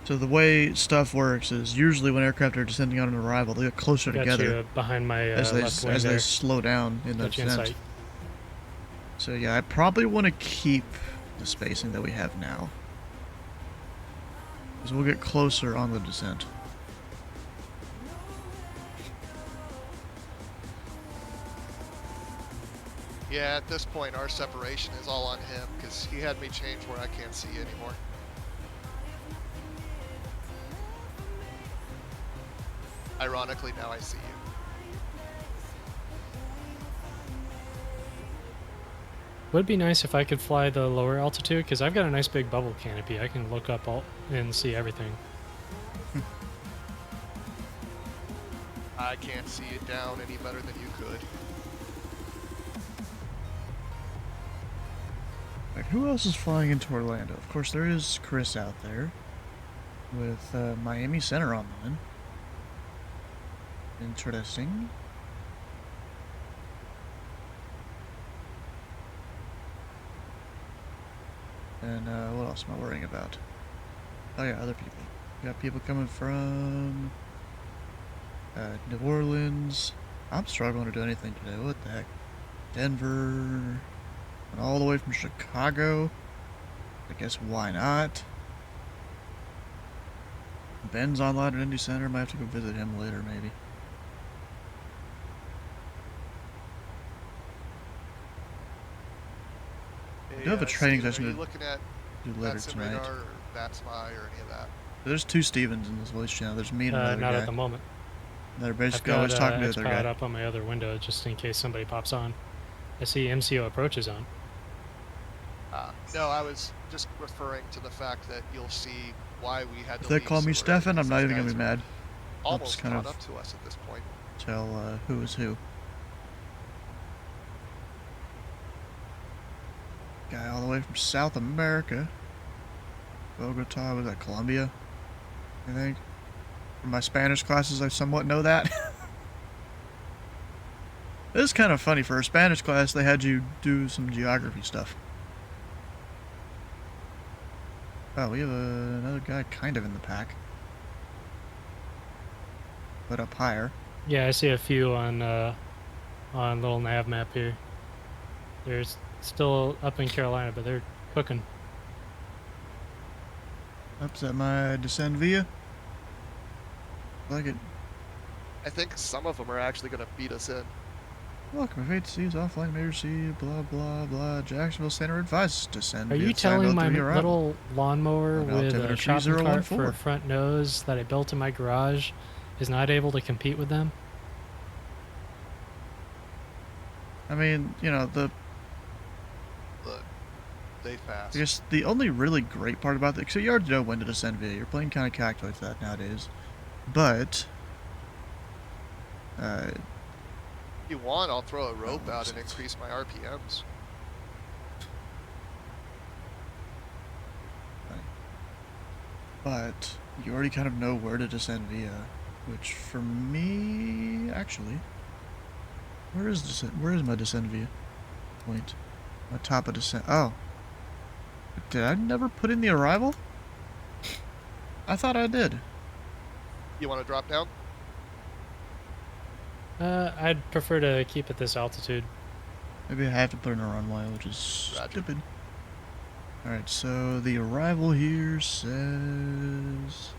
So the way stuff works is usually when aircraft are descending on an arrival, they get closer Got together you behind my as left wing they there. slow down in the Got you in descent. sight. So yeah, I probably want to keep the spacing that we have now, because we'll get closer on the descent. Yeah, at this point, our separation is all on him because he had me change where I can't see anymore. Ironically, now I see you. Would be nice if I could fly the lower altitude, because I've got a nice big bubble canopy. I can look up all and see everything. I can't see it down any better than you could. Like, who else is flying into Orlando? Of course, there is Chris out there with Miami Center online. Interesting. And what else am I worrying about? Oh yeah, other people. We got people coming from New Orleans. I'm struggling to do anything today. What the heck? Denver. And all the way from Chicago. I guess why not? Ben's online at Indy Center. Might have to go visit him later, maybe. I do have a training Steve, session are you to looking at do later That's tonight. Radar or That's My or any of that? There's two Stevens in this voice channel. There's me and another Not guy. at the moment. They're I've basically got always talking to the other Xpilot guy. up on my other window just in case somebody pops on. I see MCO approaches on. No, I was just referring to the fact that you'll see why we had to If they leave call me so early, Stefan, I'm because not these even gonna guys be are mad. Almost kind caught of up to us at this point. Tell who is who. Guy all the way from South America. Bogota, was that Colombia? I think. From my Spanish classes, I somewhat know that. This is kind of funny. For a Spanish class, they had you do some geography stuff. Oh, we have another guy kind of in the pack. But up higher. Yeah, I see a few on little nav map here. There's still up in Carolina, but they're cooking. Oops, that my descend via? Like it. I think some of them are actually going to beat us in. Welcome, fate to see is offline, major C, blah, blah, blah. Jacksonville Center advises descend Are via you telling my 703 arrival. little lawnmower On with altimeter a shopping cart 3014. for a front nose that I built in my garage is not able to compete with them? I mean, you know, Look, they fast. I guess the only really great part about it, so you already know when to descend via. Your plane kind of calculates that nowadays. But, If you want, I'll throw a rope out and increase my RPMs. but you already kind of know where to descend via. Which for me, actually, where is descent? Where is my descent view point? My top of descent. Oh, did I never put in the arrival? I thought I did. You want to drop down? I'd prefer to keep at this altitude. Maybe I have to put in a runway, which is Roger. stupid. Alright, so the arrival here says...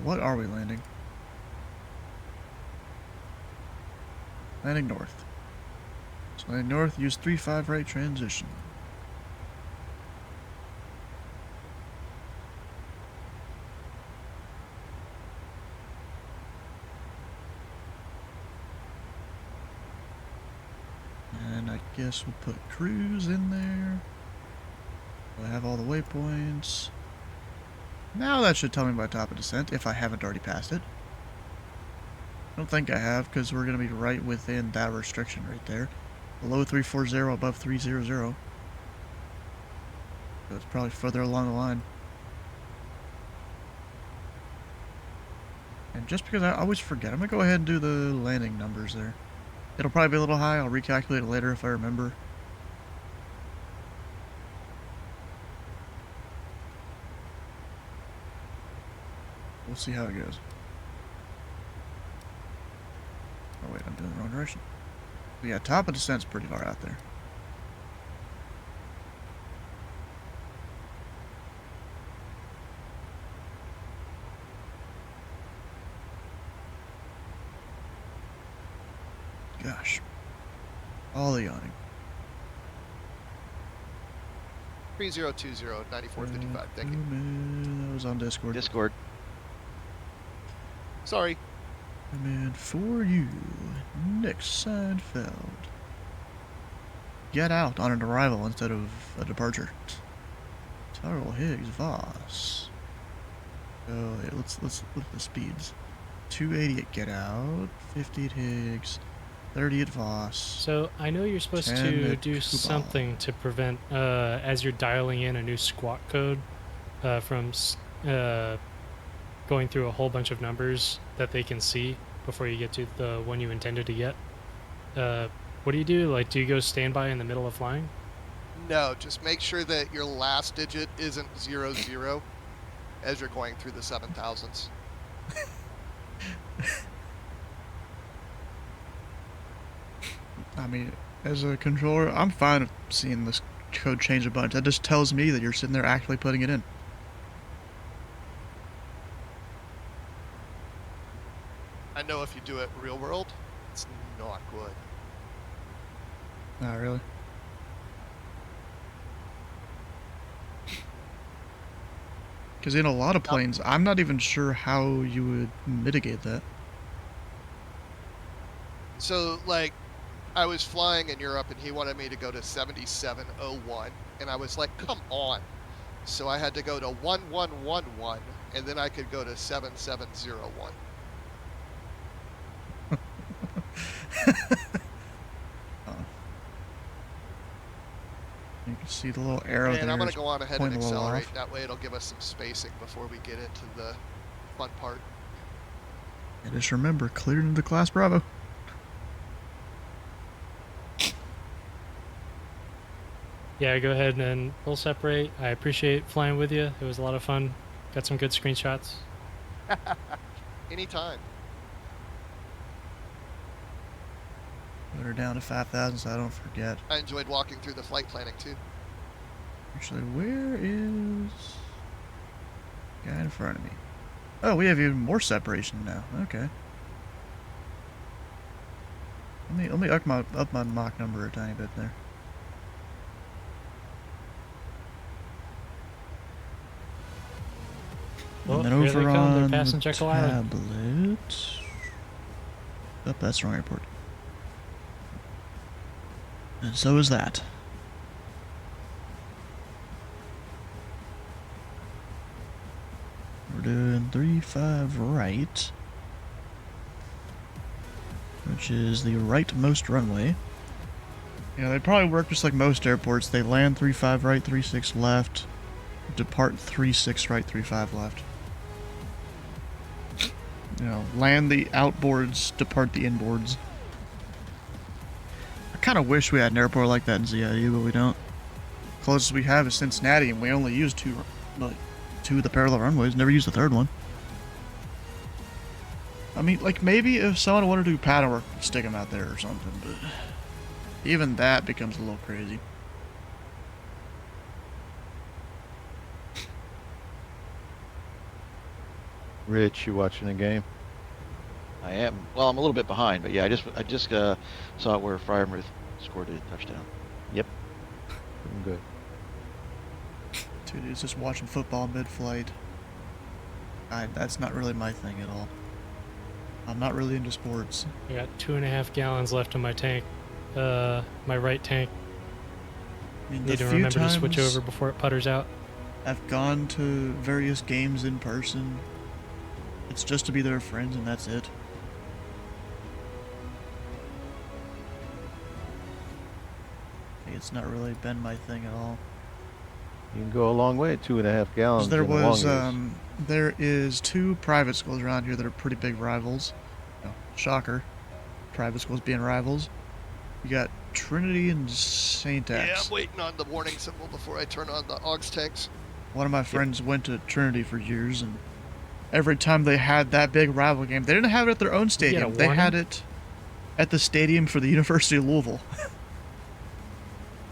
what are we landing? Landing north. So landing north, use 3-5 right transition. And I guess we'll put cruise in there. I have all the waypoints. Now that should tell me my top of descent, if I haven't already passed it. I don't think I have, because we're going to be right within that restriction right there. Below 340, above 300. So it's probably further along the line. And just because I always forget, I'm going to go ahead and do the landing numbers there. It'll probably be a little high, I'll recalculate it later if I remember. We'll see how it goes. Oh wait, I'm doing the wrong direction. But yeah, top of descent's pretty far out there. Gosh. All the yawning. 3020 9455. Thank you. That was on Discord. Discord. Sorry. And for you, Nick Seinfeld. Get out on an arrival instead of a departure. Tyrell Higgs Voss. Oh, yeah, let's look at the speeds. 280 at get out, 50 at Higgs, 30 at Voss. So I know you're supposed 10 to at do Kubal. something to prevent, as you're dialing in a new squawk code, from going through a whole bunch of numbers that they can see before you get to the one you intended to get. What do you do? Like, do you go standby in the middle of flying? No, just make sure that your last digit isn't 00 as you're going through the 7000s. I mean, as a controller, I'm fine with seeing this code change a bunch. That just tells me that you're sitting there actually putting it in. I know if you do it real world, it's not good. Not really. Because in a lot of planes, I'm not even sure how you would mitigate that. So, like, I was flying in Europe and he wanted me to go to 7701, and I was like, come on. So I had to go to 1111, and then I could go to 7701. You can see the little arrow there. And I'm going to go on ahead and pointing a little accelerate. off. That way it'll give us some spacing before we get into the fun part. And just remember, clear into the class Bravo. Yeah, go ahead and we'll separate. I appreciate flying with you. It was a lot of fun. Got some good screenshots. Anytime. Put her down to 5,000 so I don't forget. I enjoyed walking through the flight planning too. Actually, where is the guy in front of me? Oh, we have even more separation now. Okay. Let me up my Mach number a tiny bit there. Well, And then here they over come. They're on passing the Jekyll Island. tablet. Oh, that's the wrong airport. And so is that. We're doing 3-5 right, which is the rightmost runway. Yeah, they probably work just like most airports. They land 3-5 right, 3-6 left, depart 36 right, 35 left. You know, land the outboards, depart the inboards. I kind of wish we had an airport like that in ZIU, but we don't. Closest we have is Cincinnati, and we only use two of the parallel runways. Never use the third one. I mean, like, maybe if someone wanted to do pattern work, stick them out there or something, but even that becomes a little crazy. Rich, you watching the game? I am. Well, I'm a little bit behind, but yeah, I just saw where Fryermuth scored a touchdown. Yep. I'm good. Dude, it's just watching football mid-flight. That's not really my thing at all. I'm not really into sports. I got 2.5 gallons left in my tank. My right tank. I mean, Need to remember to switch over before it putters out. I've gone to various games in person. It's just to be there with friends, and that's it. It's not really been my thing at all. You can go a long way, 2.5 gallons. There is 2 private schools around here that are pretty big rivals. Oh, shocker. Private schools being rivals. You got Trinity and St. X. Yeah, I'm waiting on the warning symbol before I turn on the AUX tanks. One of my friends went to Trinity for years, and every time they had that big rival game, they didn't have it at their own stadium. They had it at the stadium for the University of Louisville.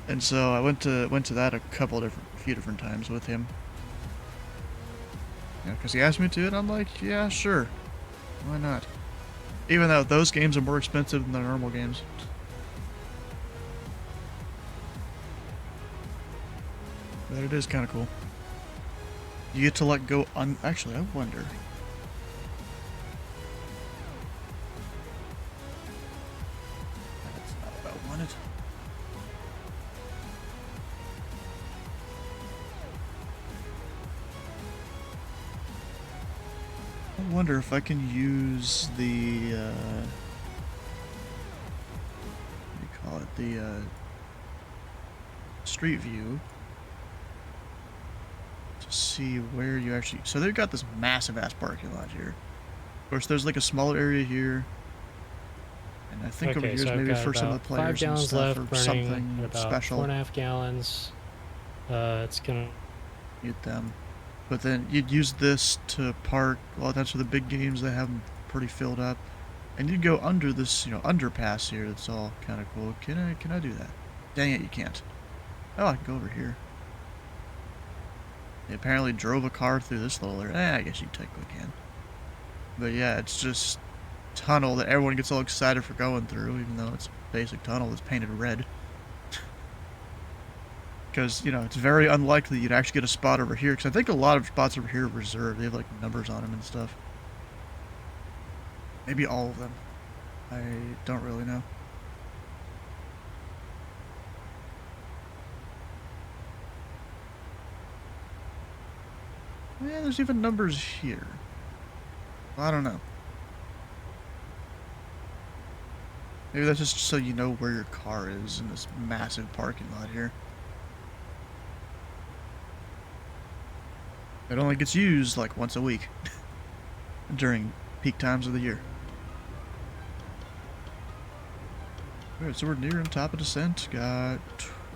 And so I went to that a few different times with him. Yeah, because he asked me to, and I'm like, yeah, sure, why not? Even though those games are more expensive than the normal games. But it is kind of cool. You get to let go on. Actually, I wonder. That's not what I wanted. I wonder if I can use the, what do you call it, the, street view to see where you actually, so they've got this massive ass parking lot here. Of course, there's like a smaller area here, and I think over here is maybe for some of the players 5 gallons and stuff, left, or burning something about special. 4.5 gallons. It's gonna Get them. But then you'd use this to park. Well, that's for the big games. They have them pretty filled up, and you'd go under this, underpass here. That's all kind of cool. Can I do that? Dang it, you can't. Oh, I can go over here. They apparently drove a car through this little area. I guess you technically can. But yeah, it's just tunnel that everyone gets all excited for going through, even though it's a basic tunnel that's painted red. Because, it's very unlikely you'd actually get a spot over here, because I think a lot of spots over here are reserved. They have, like, numbers on them and stuff. Maybe all of them. I don't really know. Yeah, there's even numbers here. I don't know. Maybe that's just so you know where your car is in this massive parking lot here. It only gets used like once a week during peak times of the year. Alright, so we're nearing top of descent. Got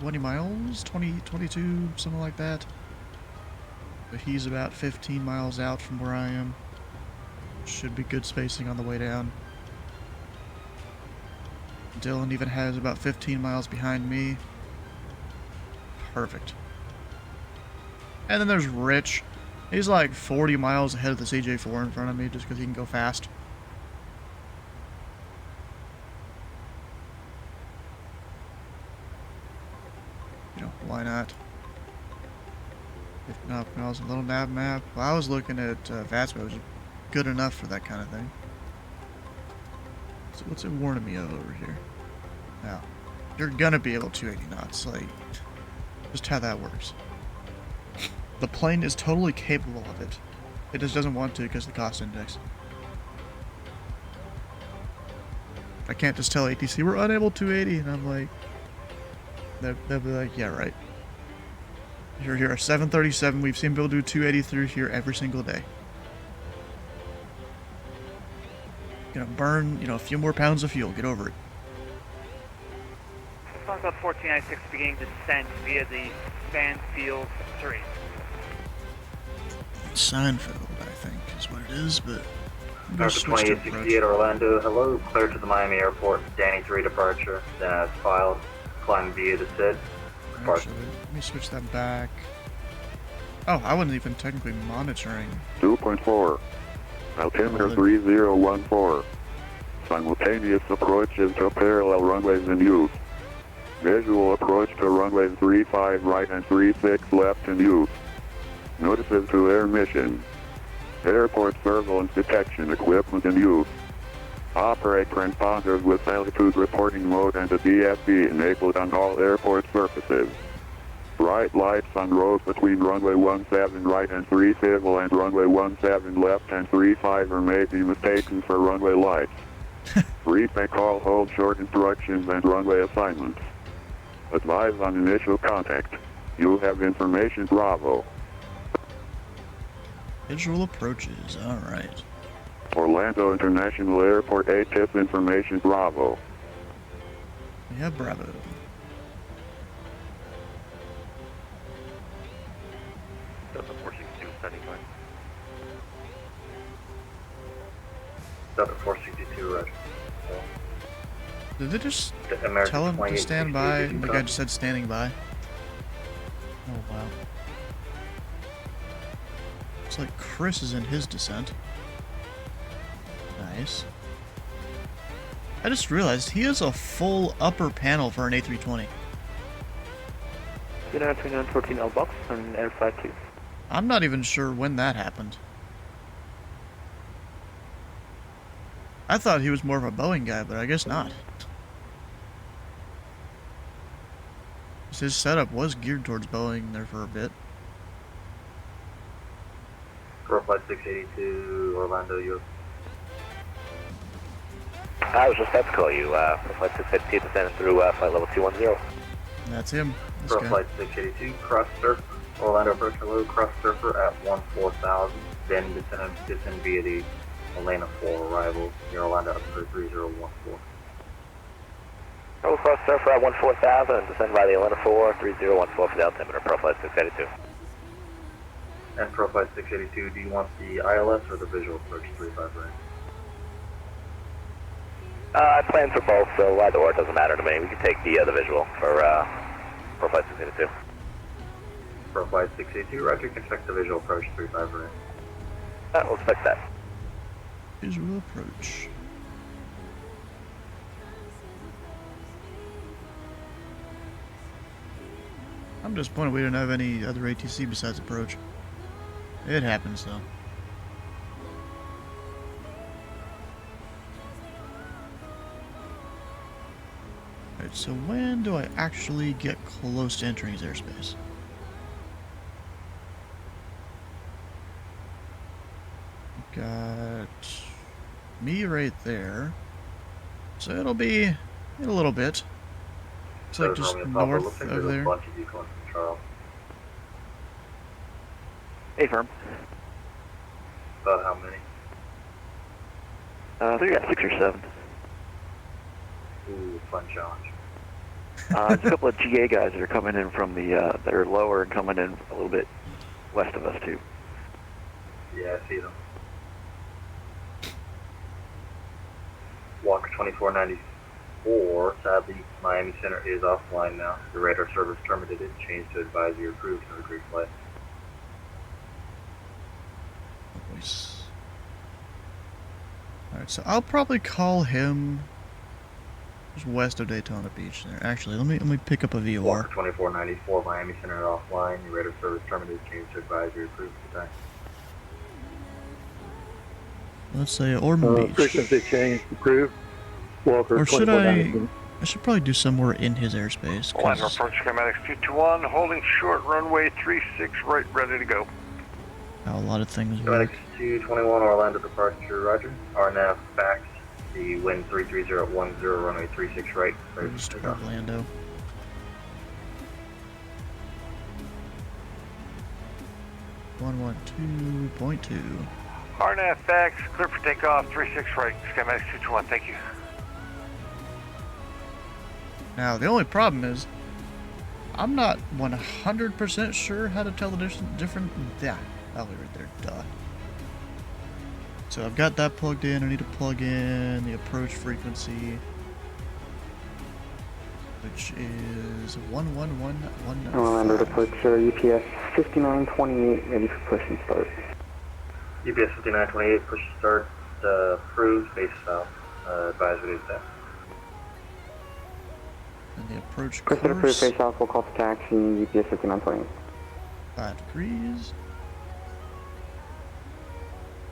20 miles, 22, something like that. But he's about 15 miles out from where I am. Should be good spacing on the way down. Dylan even has about 15 miles behind me. Perfect. And then there's Rich. He's like 40 miles ahead of the CJ4 in front of me just because he can go fast. Why not? 50 miles, a little nav map. Well, I was looking at VATSPO, which is good enough for that kind of thing. So what's it warning me of over here? Now, you're gonna be able to 280 knots, like, just how that works. The plane is totally capable of it. It just doesn't want to because of the cost index. I can't just tell ATC we're unable 280, and I'm like, they'll be like, yeah, right. You're here at 737. We've seen people do 283 here every single day. Gonna burn, a few more pounds of fuel. Get over it. Sun's up 1496 beginning descent via the Sandfield 3. Seinfeld, I think, is what it is, but... America 2868 Orlando, hello, clear to the Miami Airport, Danny 3 departure, then as filed, climb via the SID. Actually, let me switch that back. Oh, I wasn't even technically monitoring. 2.4. Altimeter 3014. Simultaneous approaches to parallel runways in use. Visual approach to runways 35 right and 36 left in use. Notices to air mission. Airport surveillance detection equipment in use. Operate transponders with altitude reporting mode and a DFB enabled on all airport surfaces. Bright lights on roads between runway 17 right and 3 civil and runway 17 left and 35 are may be mistaken for runway lights. Brief may call hold short instructions and runway assignments. Advise on initial contact. You have information Bravo. Visual approaches, alright. Orlando International Airport ATIS information Bravo. We have Bravo. Delta 462 standing by. Delta 462, Roger. Did they just American tell him to stand by, 2862, and the guy just said standing by? Oh, wow. Looks like Chris is in his descent. Nice. I just realized he has a full upper panel for an A320. 2914 L box and Air52. I'm not even sure when that happened. I thought he was more of a Boeing guy, but I guess not. His setup was geared towards Boeing there for a bit. Flight 682 Orlando, US. I was just about to call you. Flight 682 descending through flight level 210. That's him. This guy. Flight 682, cross surf, Orlando approach hello, cross surfer at 14,000, then descend via the Elena 4 arrival near Orlando up to 3014. Oh, cross surfer at 14,000 and descend by the Elena 4, 3014 for the altimeter, Pro Flight 682. And Pro Flight 682, do you want the ILS or the visual approach 35 right? I plan for both, so either or, it doesn't matter to me. We can take the visual for Pro Flight 682. Pro Flight 682, Roger, you can check the visual approach 35 right. We'll expect that. Visual approach. I'm disappointed we didn't have any other ATC besides approach. It happens though. Alright, so when do I actually get close to entering his airspace? Got me right there. So it'll be in a little bit. It's like just north of there. Hey, firm. About how many? I think I got 6 or 7. Ooh, fun challenge. There's a couple of GA guys that are coming in from the, that are lower and coming in a little bit west of us, too. Yeah, I see them. Walker 2494, sadly, Miami Center is offline now. The radar service terminated, changed to advisory approved, have a great flight. Nice. Alright, so I'll probably call him just west of Daytona Beach there. Actually, let me pick up a VOR. Walker 2494, Miami Center offline. The radar service terminated, changed to advisory approved today. Let's say Ormond Beach. Frequency change approved. Walker Or should I should probably do somewhere in his airspace. Orlando approach schematics 221, holding short runway 36 right, ready to go. How a lot of things work. Schematics 221, Orlando departure, roger. RNAV fax, the wind 33010, runway 36 right. Just Orlando. 112.2. RNAV fax, clear for takeoff, 36 right, schematics 221, thank you. Now, the only problem is, I'm not 100% sure how to tell the different. Yeah, that'll be right there. Duh. So I've got that plugged in. I need to plug in the approach frequency, which is 111.195. Orlando approach UPS 5928, ready for push and start. UPS 5928, push and start, approved, face south, advisory to that. And the approach Push and approved, course, face south, we'll call for taxi, UPS 5928. 5 degrees.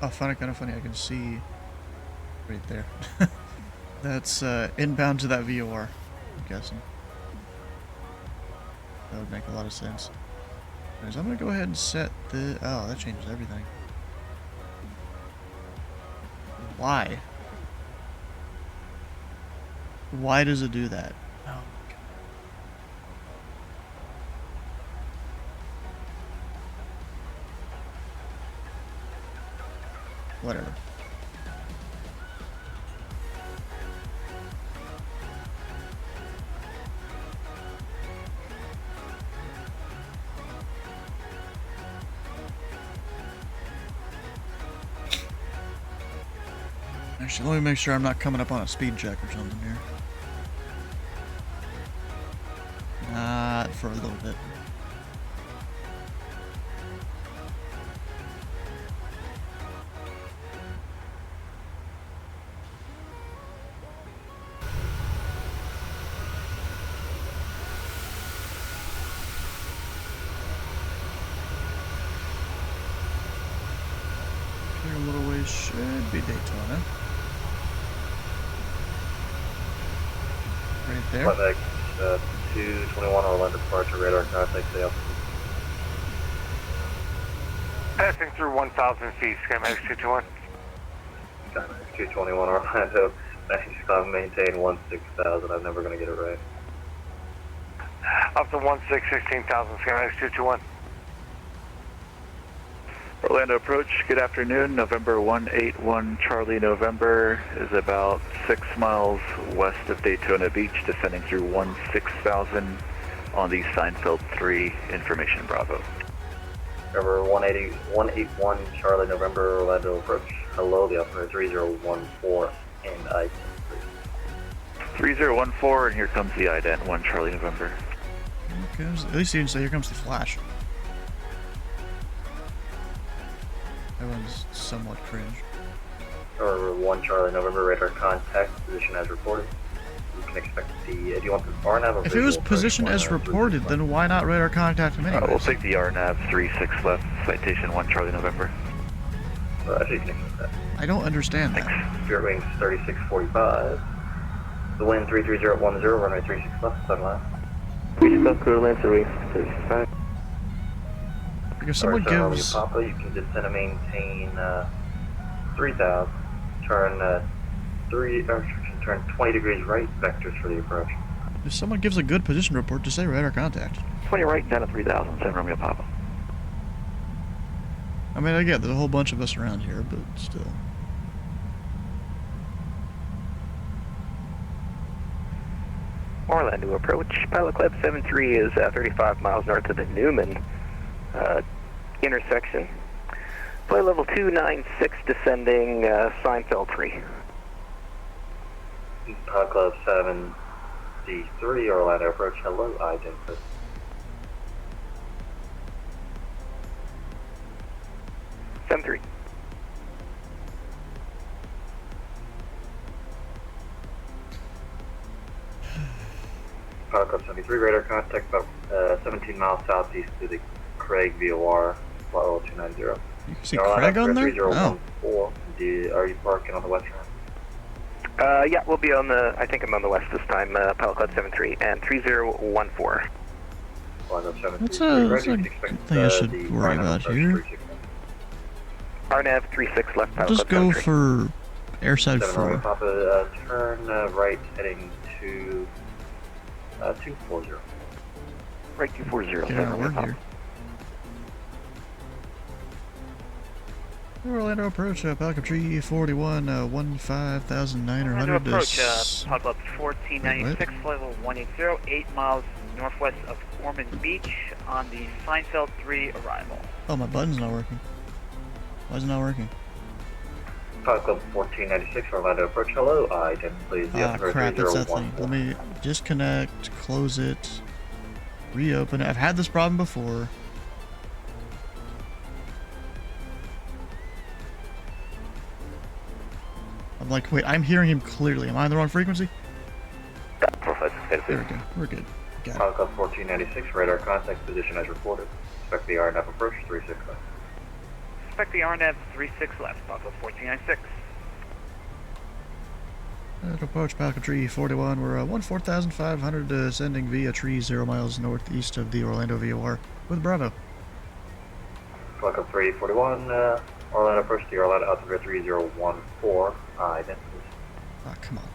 Oh, kind of funny, I can see right there. That's inbound to that VOR, I'm guessing. That would make a lot of sense. Anyways, I'm going to go ahead and set the... Oh, that changes everything. Why? Why does it do that? Oh my god. Whatever. Actually, let me make sure I'm not coming up on a speed check or something here. Not for a little bit. Here a little ways should be Daytona. Right there. Funday, 221 Orlando departure, radar contact, stay up. Passing through 1,000 feet, schematics 221. Schematics 221 Orlando, thanks, maintain 16,000, I'm never going to get it right. Up to 16,000, schematics 221. Orlando approach, good afternoon. November 181 Charlie November is about 6 miles west of Daytona Beach, descending through 16,000 on the Seinfeld 3 information Bravo. Number 181 Charlie November Orlando approach. Hello, the operator 3014 and I 3014, and here comes the IDENT 1 Charlie November. Okay, at least you didn't say here comes the flash. That one's somewhat cringe. Or 1 Charlie November radar contact position as reported. You can expect the. Do you want the RNAV or If it was position as reported, then why not radar contact him anyways? We'll take the RNAV 36 left, citation 1 Charlie November. Actually, you can expect that. I don't understand that. Spirit wings 3645. The wind 33010, runway 36 left, 7 left. We stuck to Lancer wings 35. If someone gives... Papa, you can descend and maintain 3,000. Turn 20 degrees right, vectors for the approach. If someone gives a good position report, just say radar contact. 20 right, down to 3,000, 7 Romeo Papa. I mean, I get there's a whole bunch of us around here, but still. Orlando approach. Pilot Club 73 is 35 miles north of the Newman intersection. Flight level 296 descending Seinfeld 3. Pilot Club 73 Orlando approach. Hello, identify. Three. Pilot Club 73 radar contact about 17 miles southeast to the Craig VOR, flight level 290. You can see Craig on there? Oh. Are you parking on the west front? Yeah, we'll be on the, I think I'm on the west this time, Pilot Club 73 and 3014. That's a thing I should worry about here. RNAV 36 left, Pilot Just Club go 73. for airside 4. Papa, turn right heading to 240. Right 240. Yeah, we're here. Orlando approach, Pelican Tree 41, 15,900. Orlando approach, Pop up 1496, level 180, 8 miles northwest of Ormond Beach on the Seinfeld 3 arrival. Oh, my button's not working. Why is it not working? Pop Club 1496, Orlando approach, hello, identity please. Ah, crap, that's that thing. Let me disconnect, close it, reopen it. I've had this problem before. I'm like, wait, I'm hearing him clearly. Am I on the wrong frequency? There we go. We're good. Got it. Pop Club 1496, radar contact position as reported. Expect the RNF approach, 36 left. Expect the RNF 36 left, Pop Club 1496. Approach Pelican Tree 41. We're 14,500 ascending via tree 0 miles northeast of the Orlando VOR with Bravo. Pop Club 341, Orlando approach to Orlando altimeter 3014, identity. Ah, come on.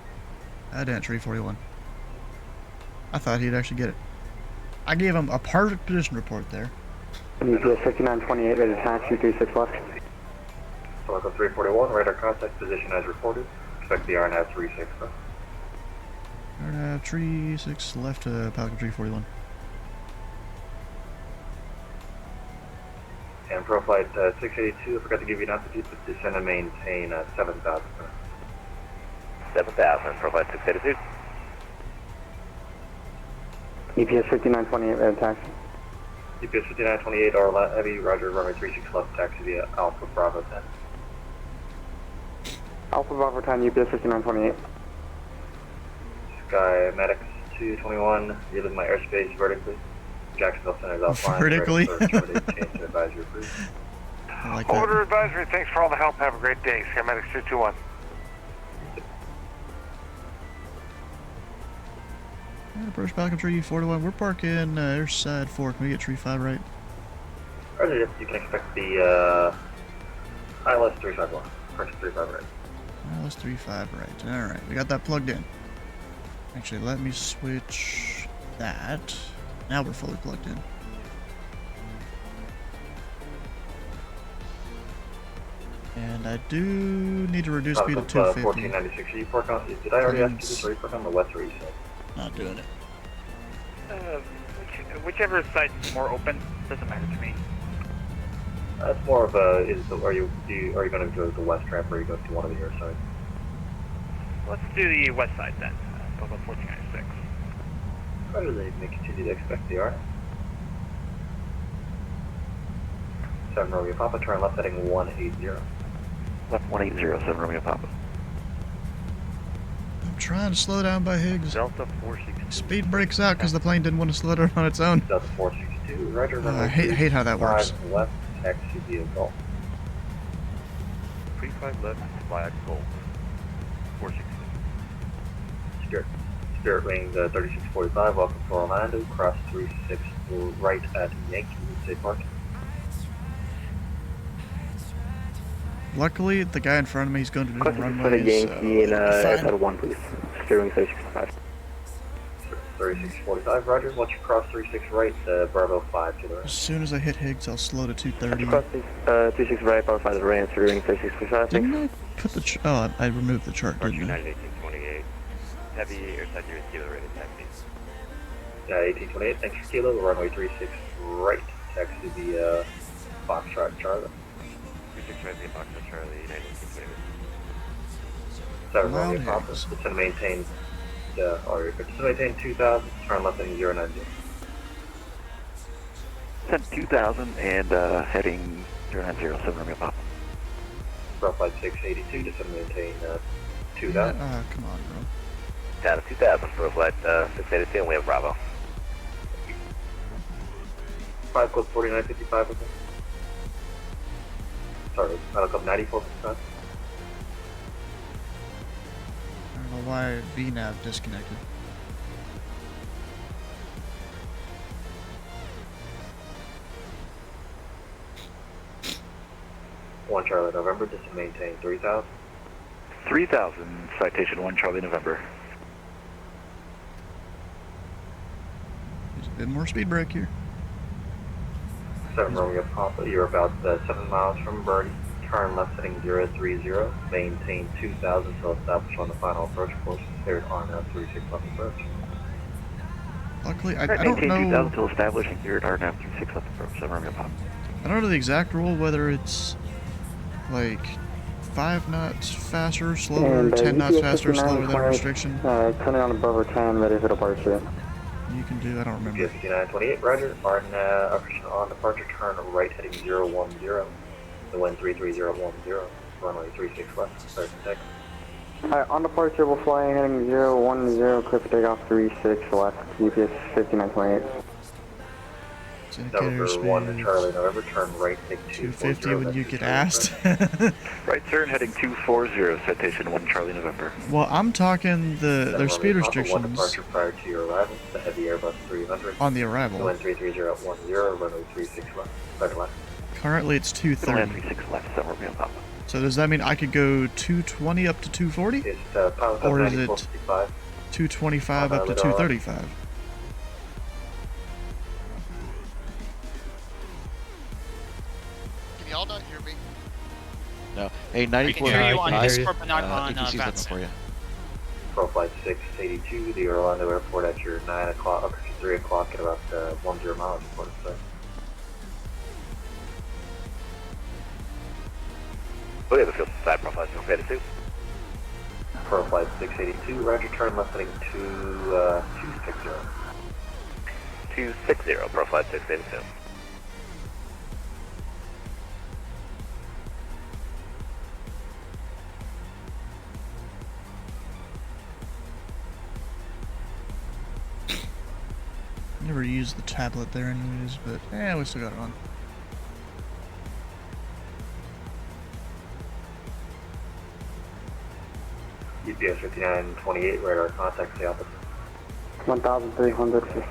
Ident Tree 41. I thought he'd actually get it. I gave him a perfect position report there. UPS 5928, ready to taxi, 36 left. Pop Club 341, radar contact position as reported. Expect the RNF 36 left. RNAV 36 left to Pelican Tree 41. And pro flight 682, I forgot to give you an altitude, but descend and maintain 7,000. 7,000, pro flight 682. UPS 5928, ready to taxi. UPS 5928, Orlando Heavy, roger, runway 36 left, taxi via Alpha Bravo 10. Alpha Bravo 10, UPS 5928. Sky Medics 221, you're in my airspace vertically. Jacksonville Center is offline. Vertically? Change to advisory approved. I like that. Order advisory, thanks for all the help. Have a great day. Sky Medics 221. Approach Pelican Tree 41. We're parking airside 4. Can we get Tree 5 right? Roger, you can expect the ILS 351. Purchase 35 right. ILS 35 right. Alright, we got that plugged in. Actually, let me switch that. Now we're fully plugged in. And I do need to reduce speed to 250. 1496. Are you park on? Did I already ask you this? Are you park on the west or east side? Not doing it. Whichever side's more open, doesn't matter to me. That's more of a. Are you going to go to the west ramp or are you going to one of the air sides? Let's do the west side then. Pop up 1496. Roger, they may continue to expect the R. 7 Romeo Papa, turn left heading 180. Left 180, 7 Romeo Papa. I'm trying to slow down by Higgs. Delta 462. Speed breaks out because the plane didn't want to slow down on its own. Delta 462, Roger. I hate how that works. Left, taxi via Gulf. 35 left, flag Gulf. 462. Spirit wing 3645, welcome to Orlando, cross 36 right at Yankee, say parking. Luckily, the guy in front of me is going to do the runway. For the Yankee and at 1, please. Steering 3645. 3645, Roger. Once you cross 36 right, Bravo 5 to the right. As soon as I hit Higgs, I'll slow to 230. Cross 36 right, Bravo 5 to the right, steering 3645. Didn't I put the I removed the chart, didn't I? 1828. Heavy airside near Kilo rated taxi. 1828, thanks for Kilo, runway 36 right, taxi via Foxtrot Charlie. 36 right via Foxtrot Charlie, 1928. 7 Romeo Papa, it's going to maintain, it's to maintain 2000, turn left heading 090. Send 2000 and heading 090, 7 Romeo Papa. Rough flight 682, just to maintain 2000. Come on, bro. Down to 2000 for flight 682 and we have Bravo. 5 Club 4955 with me. Sorry, Metal Club 9455. I don't know why VNAV disconnected. One Charlie November, just to maintain 3000. 3000, citation 1 Charlie November. There's a bit more speed break here. 7 Romeo Papa, you're about 7 miles from Birdie. turn left heading 030, maintain 2000 till established on the final approach course, cleared RNAV 36 left approach. Luckily, I Maintain don't know. 2000 till established and cleared RNAV 36 left approach, so Romeo Pop. I don't know the exact rule, whether it's like 5 knots faster, slower, And 10 knots faster, 59, slower than a 28, restriction. Turn it on above or 10, ready for departure. You can do, I don't remember. 5928, roger. RNAV on departure, turn right heading 010. The wind 33010, runway 36 left, start to take. Alright, on departure, we'll fly heading 010, clear for takeoff 36 left, GPS 5928. November 1 to Charlie, November, turn right, take 250 when you get asked. Right turn heading 240, citation 1 Charlie November. Well, I'm talking their speed restrictions. 1 departure prior to your arrival, the heavy Airbus 300. On the arrival. The wind 33010, runway 36 left, start left. Currently it's 230. 36 left, so Romeo Pop. So does that mean I could go 220 up to 240? It's pilot or is it 9455. 225 up to 235? Can y'all not hear me? No. Hey, We 94. can hear you on I can hear Discord, but not on ATC's looking VATS. for you. Pro Flight 682, the Orlando Airport at your 9 o'clock, up to 3 o'clock at about 10 miles, report to say. Okay, the field side profile, 282. Pro Flight 682, roger, turn left heading 260. 260, Pro Flight 682. Never used the tablet there anyways, but we still got it on. UPS 5928, radar contact, stay opposite. 1,300 for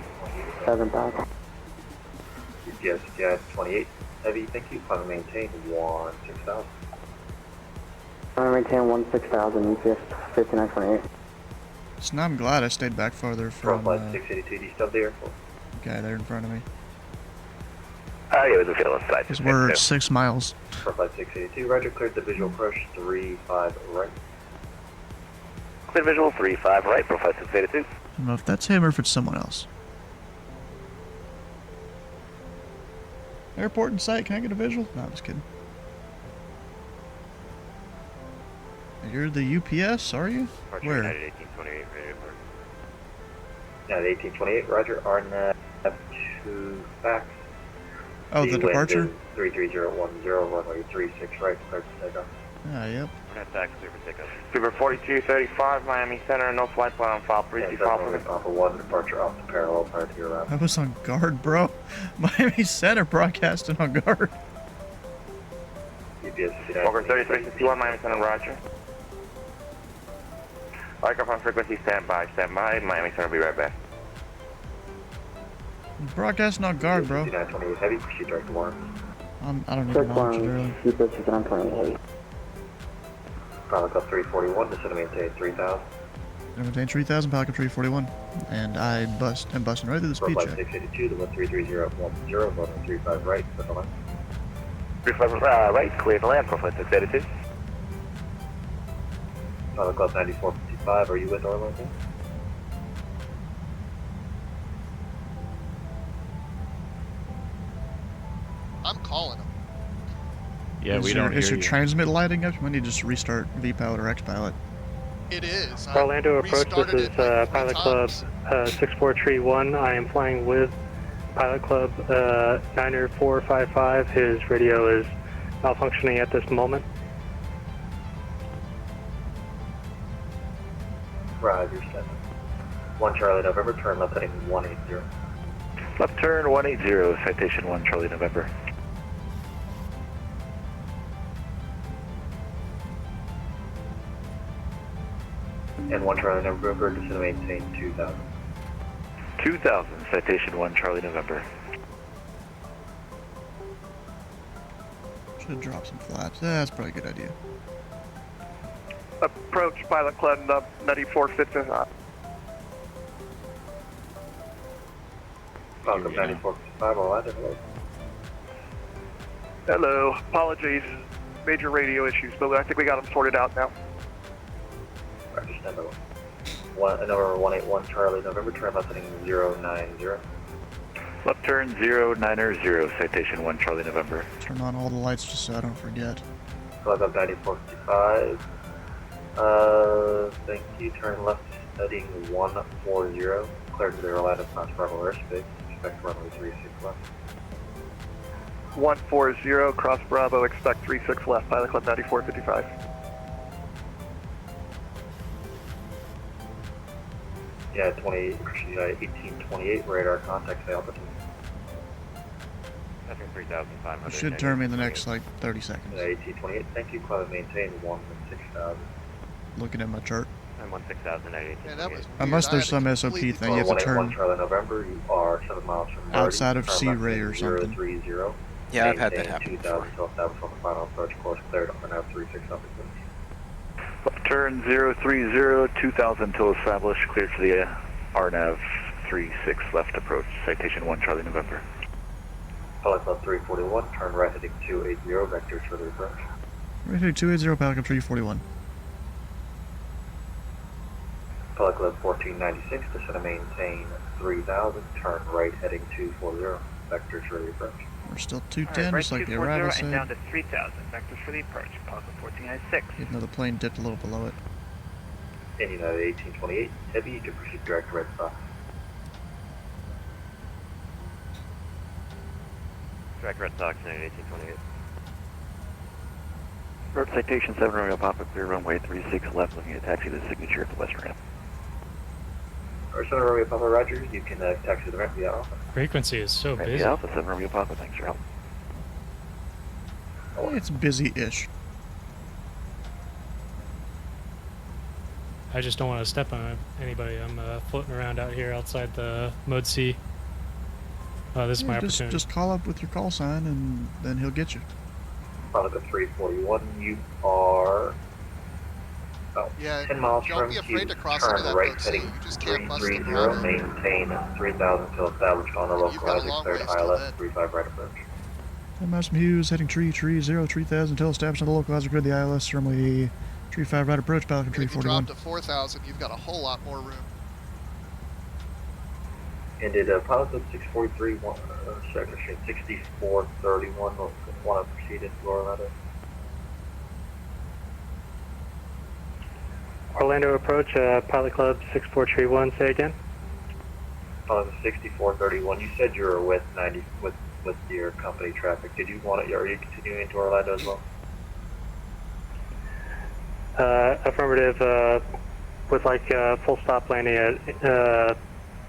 7,000. UPS 5928, heavy, thank you, climb and maintain 16,000. I'm going to maintain 16,000, UPS 5928. So now I'm glad I stayed back farther Pro from Flight 682, do you stub the airport? the guy there in front of me. Yeah, it was a field inside. Because we're at 6 miles. Pro Flight 682, roger, cleared the visual approach, 35 right. Clear visual, 35 right, Pro Flight 682. I don't know if that's him or if it's someone else. Airport in sight, can I get a visual? No, I'm just kidding. You're the UPS, are you? Where? 1828, airport. Yeah, the 1828, roger, RNAV 2 facts. Oh, the departure? 33010, runway 36 right, clear to takeoff. Ah, yep. Tax, clear for takeoff. Super 4235, Miami Center, no flight plan on file, briefly Papa 1, departure off the parallel prior to your arrival. I was on guard, bro. Miami Center broadcasting on guard. UPS Walker 3361, Miami Center, roger. Microphone frequency, standby, Miami Center, be right back. Broadcasting on guard, bro. 5928 heavy, proceed direct to warrant. I don't even know what you're doing. UPS 5928. Pilot Club 341, descend to maintain 3000. I maintain 3,000, Pelican 341. And I'm busting right through the speed Flight check. 682, the wind 33010, runway 35 right, set the line. 35 right, clear to land, Pro Flight 682. Pilot Club 9455, are you with Orlando? I'm calling him. Yeah, we Is don't your hear you. transmit lighting up? We need to just restart V-Pilot or X-Pilot. It is. I Orlando approach, this restarted is it like 3 Pilot Club times. 6431. I am flying with Pilot Club 90455. His radio is malfunctioning at this moment. Roger, 7. 1 Charlie November, turn left heading 180. Left turn 180, citation 1 Charlie November. And 1 Charlie November, descend to maintain 2000. 2000, citation 1 Charlie November. Should drop some flaps. That's probably a good idea. Approach Pilot Club 9455. Pilot Club 9455, Orlando, hello. Hello, apologies. major radio issues, but I think we got them sorted out now. Roger, stand by. Number 181 Charlie, November, turn left heading 090. Left turn 090, citation 1 Charlie November. Turn on all the lights just so I don't forget. Flag up 9455. Thank you, turn left heading 140. Cleared to the Orlando Cross Bravo airspace. Expect runway 36 left. 140, cross Bravo, expect 36 left, Pilot Club 9455. Yeah, 1828 radar contact altitude. Passing 3,500. It should turn me in the next like 30 seconds. Yeah, 1828, thank you, climate maintain 16000. Looking at my chart. I'm 16,000 at 1828. Unless there's some SOP thing, you have to turn Charlie November, you are 7 miles from outside of C-Ray or something. 030. Yeah, I've had that happen 2000 until established on the final approach course cleared on the 36 up. Left turn 030, 2000 until established, cleared for the RNAV 36 left approach, citation 1 Charlie November. Pilot Club 341, turn right heading 280, vector for the approach. Right heading 280, Pilot Club 341. Pilot Club 1496, descend and maintain 3000, turn right heading 240, vector for the approach. We're still 210, just like the arrival and said. down to 3,000, vectors for the approach, Pilot Club 1496. Even though the plane dipped a little below it. In United 1828, heavy, you can proceed direct to Red Sox. Direct Red Sox, United 1828. Road citation 7 Romeo Papa, clear runway 36 left, looking at taxi to the signature at the west ramp. Or 7 Romeo Papa, Roger, you can taxi the ramp via Alpha. Frequency is so busy. Yeah, Alpha 7 Romeo Papa, thanks for your help. It's busy-ish. I just don't want to step on anybody. I'm floating around out here outside the Mode C. This is my opportunity. Just call up with your call sign and then he'll get you. Pilot Club 341, you are about 10 miles don't from be afraid to cross turn into that right road, heading you just can't bust the 330, maintain 3000 until established on the localized declared ILS 35 right approach. 10 miles from Hughes, heading 3030 until established on the localizer grid, the ILS runway 35 right approach, Pilot Club If you 341. drop to 4,000, you've got a whole lot more room. And did Pilot Club 643, second machine 6431, want to proceed into Orlando? Orlando approach, Pilot Club 6431, say again? Pilot Club 6431, you said you were with 90, with your company traffic. Did you want it, are you continuing into Orlando as well? Affirmative, with like full stop landing at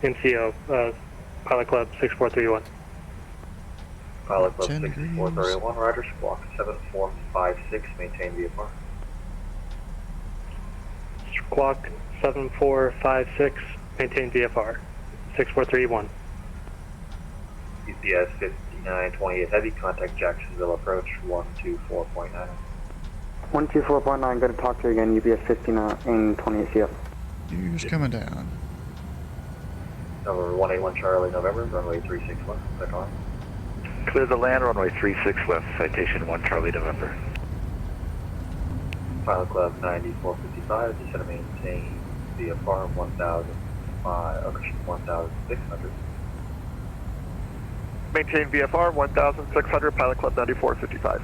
MCO, Pilot Club 6431. Pilot Club 6431, Roger, squawk 7456, maintain VFR. Squawk 7456, maintain VFR, 6431. UPS 5928 heavy, contact Jacksonville approach 124.9. 124.9, good to talk to you again, UPS 5928 CF. You're just coming down. Number 181 Charlie November, runway 36 left, click on. Clear the land, runway 36 left, citation 1 Charlie November. Pilot Club 9455, descend and maintain VFR 1,600. Maintain VFR 1,600, Pilot Club 9455.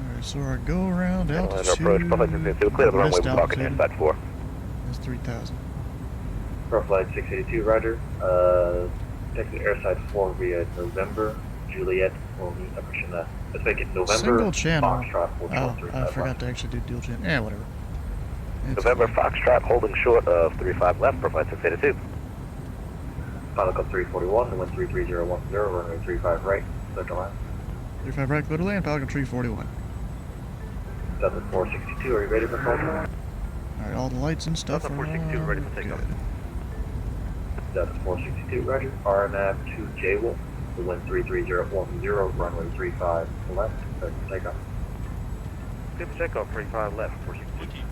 Alright, so our go around altitude. Approach, Buffalo 252, clear the runway, we're talking inside 4. That's 3,000. Flight 682, Roger. Taking airside 4 via November, Juliet, will meet approaching the, let's make it November, Single channel. Foxtrot, Oh, I forgot to actually do dual channel. Yeah, whatever. It's November Foxtrot holding short of 35 left, Flight 682. Pilot Club 341, the wind 33010, runway 35 right, clear to land. 35 right, clear to land, Falcon 341. Delta 462, are you ready for takeoff? Alright, all the lights and stuff are ready for takeoff. good. Delta 462, Roger. RNAV 2 J-Wolf, the wind 33010, runway 35 left, clear for takeoff. Good for takeoff, 35 left, 462.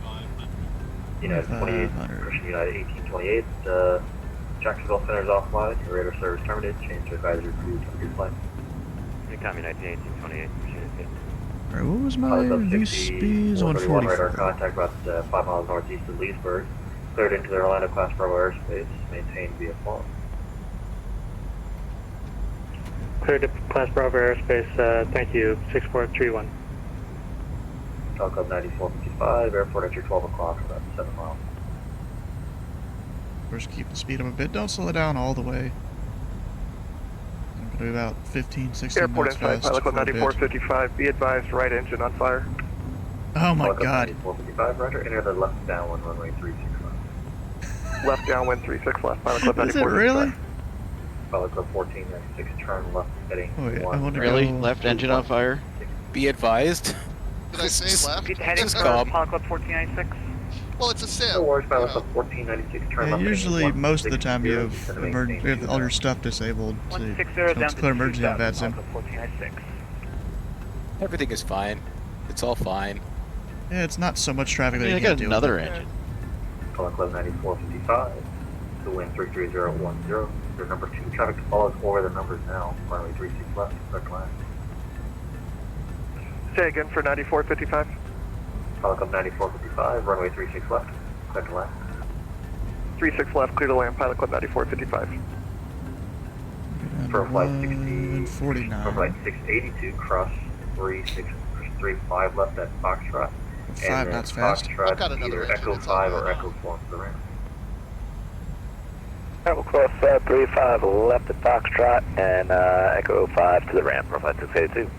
United 28, pushing United 1828, Jacksonville Center is offline, your radar service terminated, change to advisory crew to your flight. Recom United 1828, Alright, what was my Pilot Club view 60, speeds? 431 radar 144. contact about 5 miles northeast of Leesburg. Cleared into their Orlando Class Bravo airspace. Maintained via flight. Cleared to Class Bravo airspace, thank you, 6431. Pilot Club 9455, airport entry 12 o'clock, about 7 miles. First, keep the speed up a bit. Don't slow it down all the way. I'm going to be about 15, 16 Airport knots inside, fast Pilot Club for a bit. 9455. Be advised, right engine on fire. Oh my Pilot Club god. 9455, roger. Enter the left downwind runway 36 left. Left downwind 36 left, Pilot Club 9455. Is it really? Pilot Club 1496, turn left heading Wait, I 1. want to Really? go... Left engine on fire? Be advised. Did I say left? Heading for Calm. Pilot Club 1496. Well, it's a sim. No worries, you Pilot know. Club 1496, turn Yeah, left heading usually most of the time you 160, have, descend to maintain you have all your stuff disabled to 160 so down it's to clear emergency on 2000, bad sim. Pilot Club 1496. Everything is fine. It's all fine. Yeah, it's not so much traffic that Yeah, you they can't got deal with another it. engine. Pilot Club 9455, the wind 33010. Your number 2 traffic follows over the numbers now. Runway 36 left, correct line. Say again for 9455. Pilot Club 9455, runway 36 left, correct line. 36 left, clear to land, Pilot Club 9455. For flight 60, for 49. flight 682, cross 3635 left at Foxtrot. 5 and then knots fast. Foxtrot, I've got another either engine, Echo it's all 5 good. or Echo 4 to the ramp. Travel course 35 left at Foxtrot and Echo 5 to the ramp, profile 682.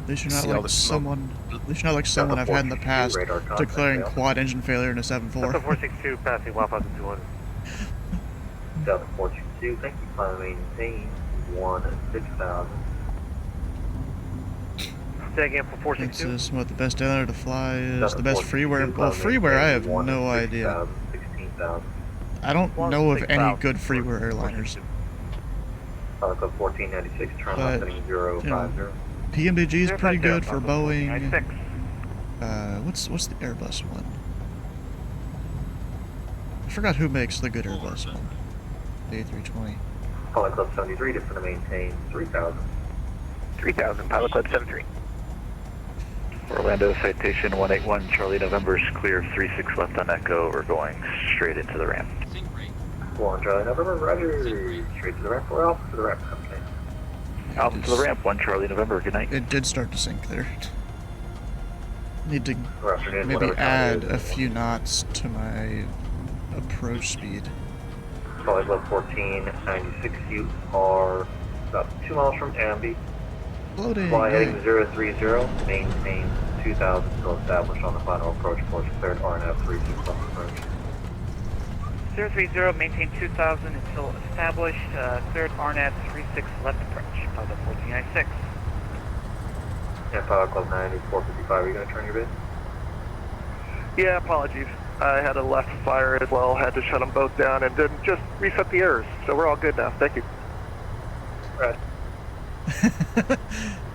They should not See all like the smoke. someone. They should not like someone I've had in the past radar contact declaring fail. quad engine failure in a 7.4. 462, passing 1,200. Delta 422, thank you, climb maintain 6000. Say again for This 462. is what the best airliner to fly is. Delta The best 422, freeware. Well, climb freeware I have maintain no idea. 16,000. I don't Well, know of any 6,000. good freeware airliners. Pilot Club 1496, turn But, left heading 050. PMDG is pretty good for Boeing. 96. What's the Airbus one? I forgot who makes the good Airbus one. The A320. Pilot Club 73, descend to maintain 3000. 3000, Pilot Club 73. Orlando citation 181, Charlie November's clear 36 left on Echo. We're going straight into the ramp. 1 Charlie November, roger. Straight to the ramp, or off to the ramp, okay. Out to the ramp, 1 Charlie November, good night. It did start to sink there. Need to Good afternoon, maybe whatever time add it a is. few knots to my approach speed. Pilot Club 1496, you are about 2 miles from Amby. Loading. Fly Yay. heading 030, maintain 2000 until established on the final approach course. Cleared RNF 36 left approach. 030, maintain 2000 until established. Cleared RNAV 36 left approach. Pilot 1496. And Pilot Club 9455, are you going to turn your bid? Yeah, apologies. I had a left fire as well, had to shut them both down and then just reset the errors. So we're all good now. Thank you. Right.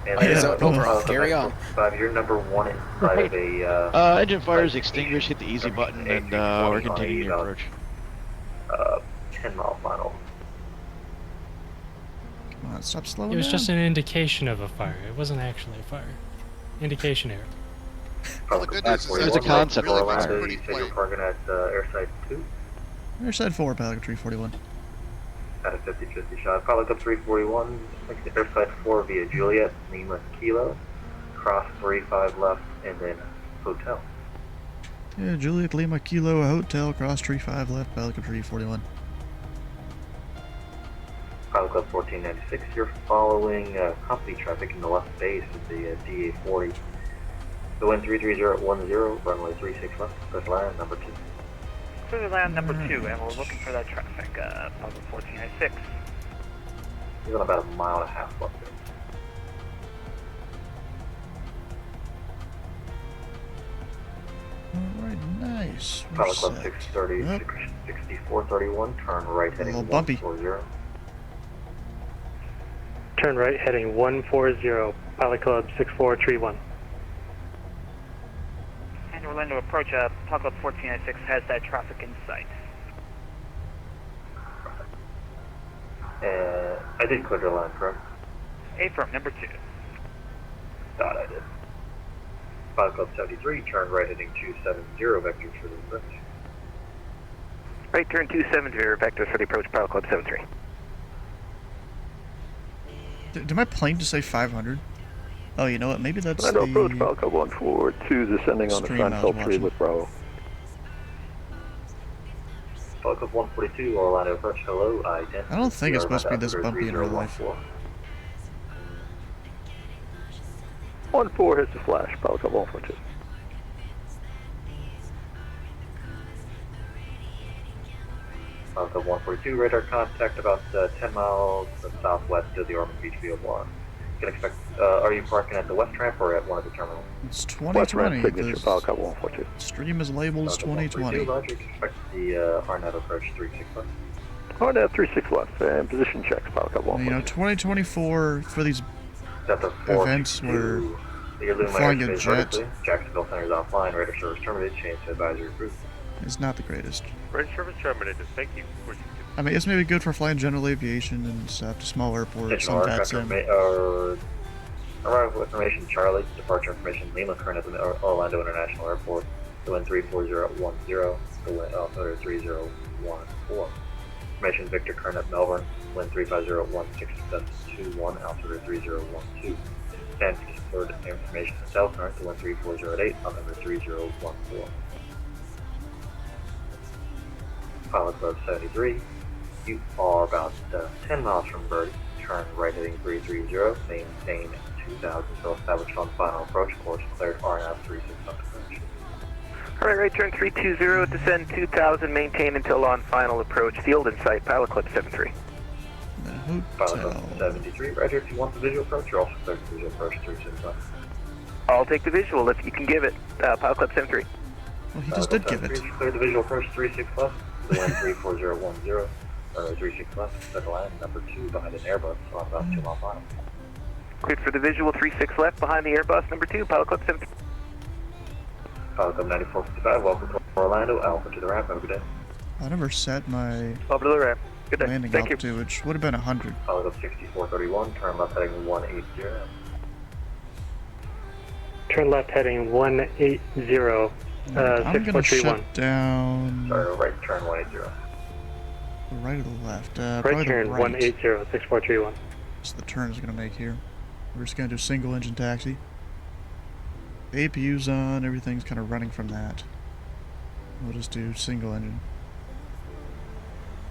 And Yeah, then no, Pilot carry on. 9455, you're number 1 inside of a Engine fire is extinguished, hit the easy button, and we're continuing your approach. 10 mile final. Come on, stop slowing It was down. just an indication of a fire. It wasn't actually a fire. Indication error. Well, the good news is It's a concept. really makes it Orlando, pretty you said you're plain. parking at Airside 2 Airside 4, Pelican 341. at a 50-50 shot. Pilot Club 341, Airside 4 via Juliet, Lima Kilo, cross 35 left, and then hotel. Yeah, Juliet Lima Kilo, a hotel, cross tree 5 left, Pelican 341. Pilot Club 1496, you're following company traffic in the left base of the DA-40. The wind 33010, runway 36 left, clear land number 2. Clear to land number 2, and we're looking for that traffic. Pilot 1496. You're on about a mile and a half left there. Alright, nice. We're Pilot Club set. 630, Yep. 6431, turn right heading little bumpy. 140. Turn right, heading 140, Pilot Club 6431. And Orlando approach, Pilot Club 1496 has that traffic in sight. I did clear the line, correct? Affirm, number 2. Thought I did. Pilot Club 73, turn right heading 270, vectors for the approach. Right turn 270, vectors for the approach, Pilot Club 73. Did my plane just say 500? Oh, you know what? Maybe that's Orlando the approach, Pilot Club 142, descending on the stream I was Seinfeld 3 watching. with Bravo. Pilot Club 142, Orlando approach, hello, I-10. I don't think it's supposed to be this bumpy in real life. 14 hits the flash, Pilot Club 142. Pilot Club 142, radar contact about 10 miles southwest of the Ormond Beach VOR. You can expect, are you parking at the west ramp or at one of the terminals? It's West ramp 2020. signature, Pilot Club 142. Stream is labeled as 2020. Roger, you can expect the Arnett approach 36 left. Arnett 36 left, and position checks, Pilot Club 142. You know, 2024 for these events where we're flying a jet Jacksonville Center is offline, radar service terminated, change to advisory approved. is not the greatest. Radar service terminated, thank you. I mean, it's maybe good for flying general aviation and stuff to small airports, some that sim. Arrival information Charlie, departure information Lima, current at the Orlando International Airport, the wind 34010, the wind 3014. Information Victor, current at Melbourne, wind 3501621, altitude 3012. San Francisco information South current, the wind 3408, altitude 3014. Pilot Club 73, you are about 10 miles from Birdie, turn right heading 330, maintain 2000 until established on final approach, course cleared RNF 36 on approach. Alright, right turn 320, descend 2000, maintain until on final approach, field in sight, Pilot Club 73. Pilot Club 73, Roger, if you want the visual approach, you're also cleared the visual approach 365. I'll take the visual if you can give it, Pilot Club 73. Well, he just did give it. Clear the visual approach 36 left, the wind 34010, 36 left, set land number 2 behind an Airbus, so I'm about 2 mile final. Cleared for the visual 36 left behind the Airbus number 2, Pilot Club 73. Pilot Club 9455, welcome to Orlando, Alpha to the ramp, have a good day. I never set my Over to the ramp. Good day. landing Thank altitude, which would have been 100. Pilot Club 6431, turn left heading 180. Turn left heading 180, I'm gonna 6431. shut down. Sorry, right turn 180. The right or the left? Right Probably turn the right. 180, 6431. That's the turn is gonna make here. We're just gonna do single engine taxi. The APU's on, everything's kind of running from that. We'll just do single engine.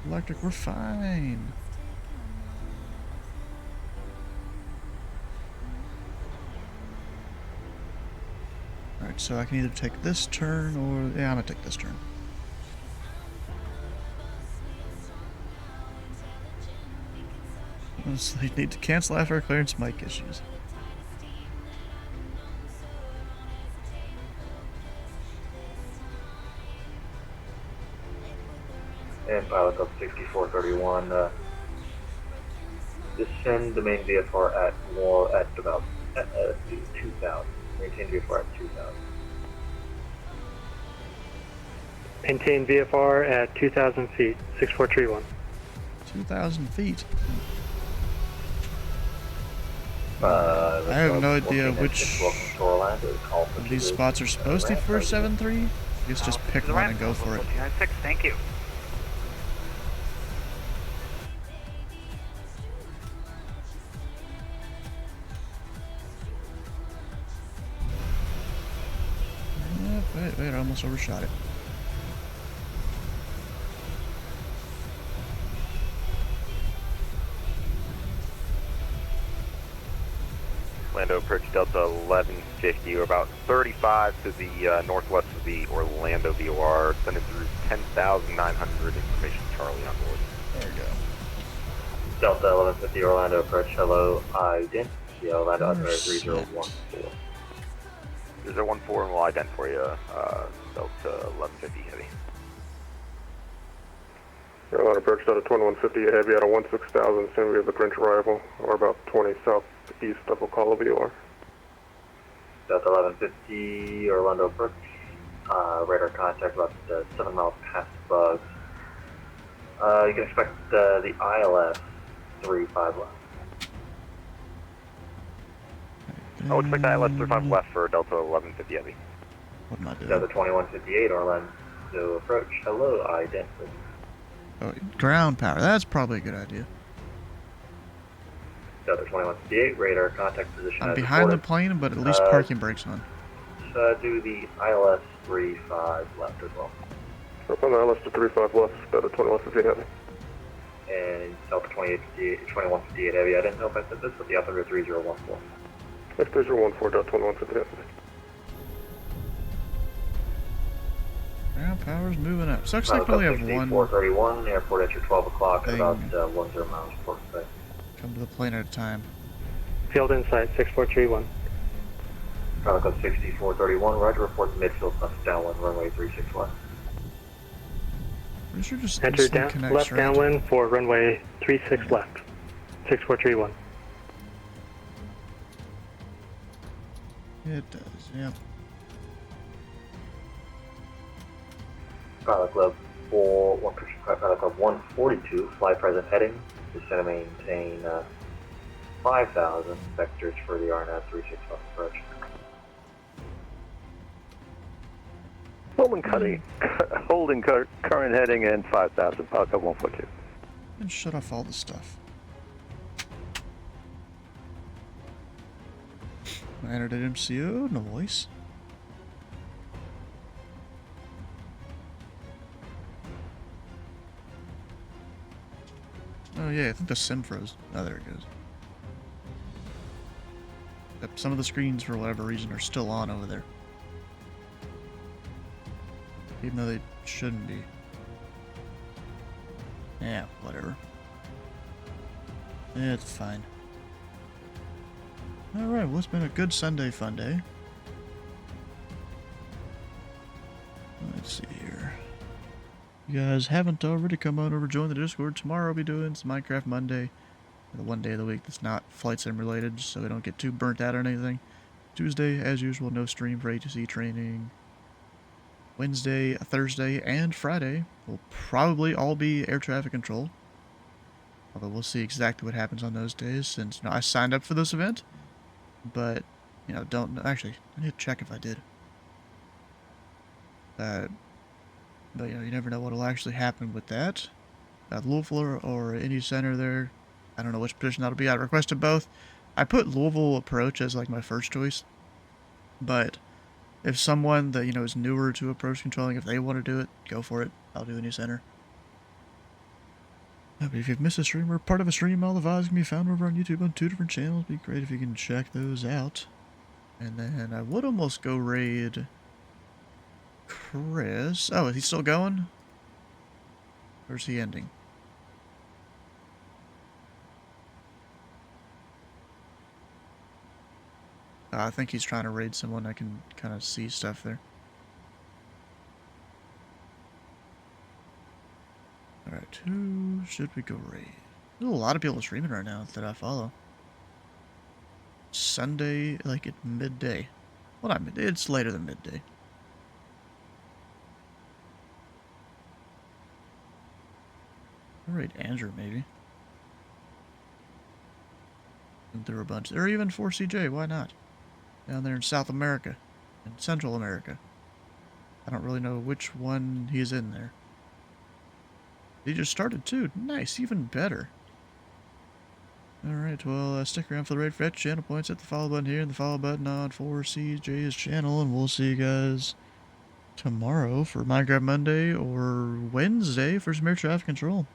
Electric, we're fine. Alright, so I can either take this turn or... yeah, I'm gonna take this turn. So you need to cancel after clearance mic issues. And Pilot Club 6431, descend the main VFR at about 2000. Maintain VFR at 2000. Maintain VFR at 2,000 feet, 6431. 2,000 feet. I I have no idea which of these spots are supposed to for 7-3. I guess just pick one and go for it. 296, thank you. Wait, I almost overshot it. Orlando approach Delta 1150. We're about 35 to the northwest of the Orlando VOR, sending through 10,900 information Charlie on board. There we go. Delta 1150 Orlando approach, hello, ident, the Orlando altimeter 3014. 3014, and we'll ident for you, Delta 1150 heavy. Orlando approach Delta 2150 heavy out of 16,000, soon we have the Grinch arrival, or about 20 southeast of Ocala VOR. Delta 1150 Orlando approach, radar contact about 7 miles past Bugs. You can expect the ILS 35 left. Oh, looks like that ILS 35 left for Delta 1150 Heavy. What am I doing? Delta 2158, Orlando approach. Hello, identity. Oh, ground power. That's probably a good idea. Delta 2158, radar contact position. I'm as behind the reported. plane, but at least parking brakes on. Do the ILS 35 left as well. Up on the ILS to 35 left, Delta 2158 Heavy. And Delta 2158 Heavy. I didn't know if I said this, but the altimeter 3014. That's 3014, Delta 2158 Heavy. Ground power's moving up. Sucks like Pilot we only Club have one 431, airport at your 12 o'clock, thing. about 10 miles port space. Come to the plane at a time. Field insight 6431. Pilot Club 6431, roger, report to midfield, left downwind, runway 36 left. Pretty sure just Enter instantly down, connects, left right? downwind for runway 36 left. 6431. It does, yeah. Pilot Club 142, fly present heading, descend and maintain 5,000 vectors for the RNAV 36 left approach. Holding current heading and 5,000, Pilot Club 142. And shut off all the stuff. I entered at MCO, noise. Oh yeah, I think the sim froze. Oh, there it goes. Yep, some of the screens, for whatever reason, are still on over there. Even though they shouldn't be. Yeah, whatever. It's fine. Alright, well, it's been a good Sunday fun day. Let's see here. If you guys haven't already, come on over, join the Discord. Tomorrow I'll be doing some Minecraft Monday. The one day of the week that's not flight sim related, so we don't get too burnt out on anything. Tuesday, as usual, no stream for ATC training. Wednesday, Thursday, and Friday will probably all be air traffic control. Although we'll see exactly what happens on those days, since I signed up for this event. But, don't... Actually, I need to check if I did. But, you never know what will actually happen with that. Louisville or Indy Center there. I don't know which position that'll be. I requested both. I put Louisville approach as, my first choice. But if someone that, is newer to approach controlling, if they want to do it, go for it. I'll do Indy Center. But if you've missed a stream or part of a stream, all the VODs can be found over on YouTube on 2 different channels. It'd be great if you can check those out. And then I would almost go raid Chris. Oh, is he still going? Or is he ending? I think he's trying to raid someone. I can kind of see stuff there. Alright, who should we go raid? There's a lot of people streaming right now that I follow. Sunday, at midday. Well, not midday, it's later than midday. I'll raid Andrew, maybe. And there were a bunch. Or even 4CJ, why not? Down there in South America. And Central America. I don't really know which one he's in there. He just started too. Nice, even better. Alright, well, stick around for the raid for extra channel points. Hit the follow button here and the follow button on 4CJ's channel. And we'll see you guys tomorrow for Minecraft Monday or Wednesday for some air traffic control.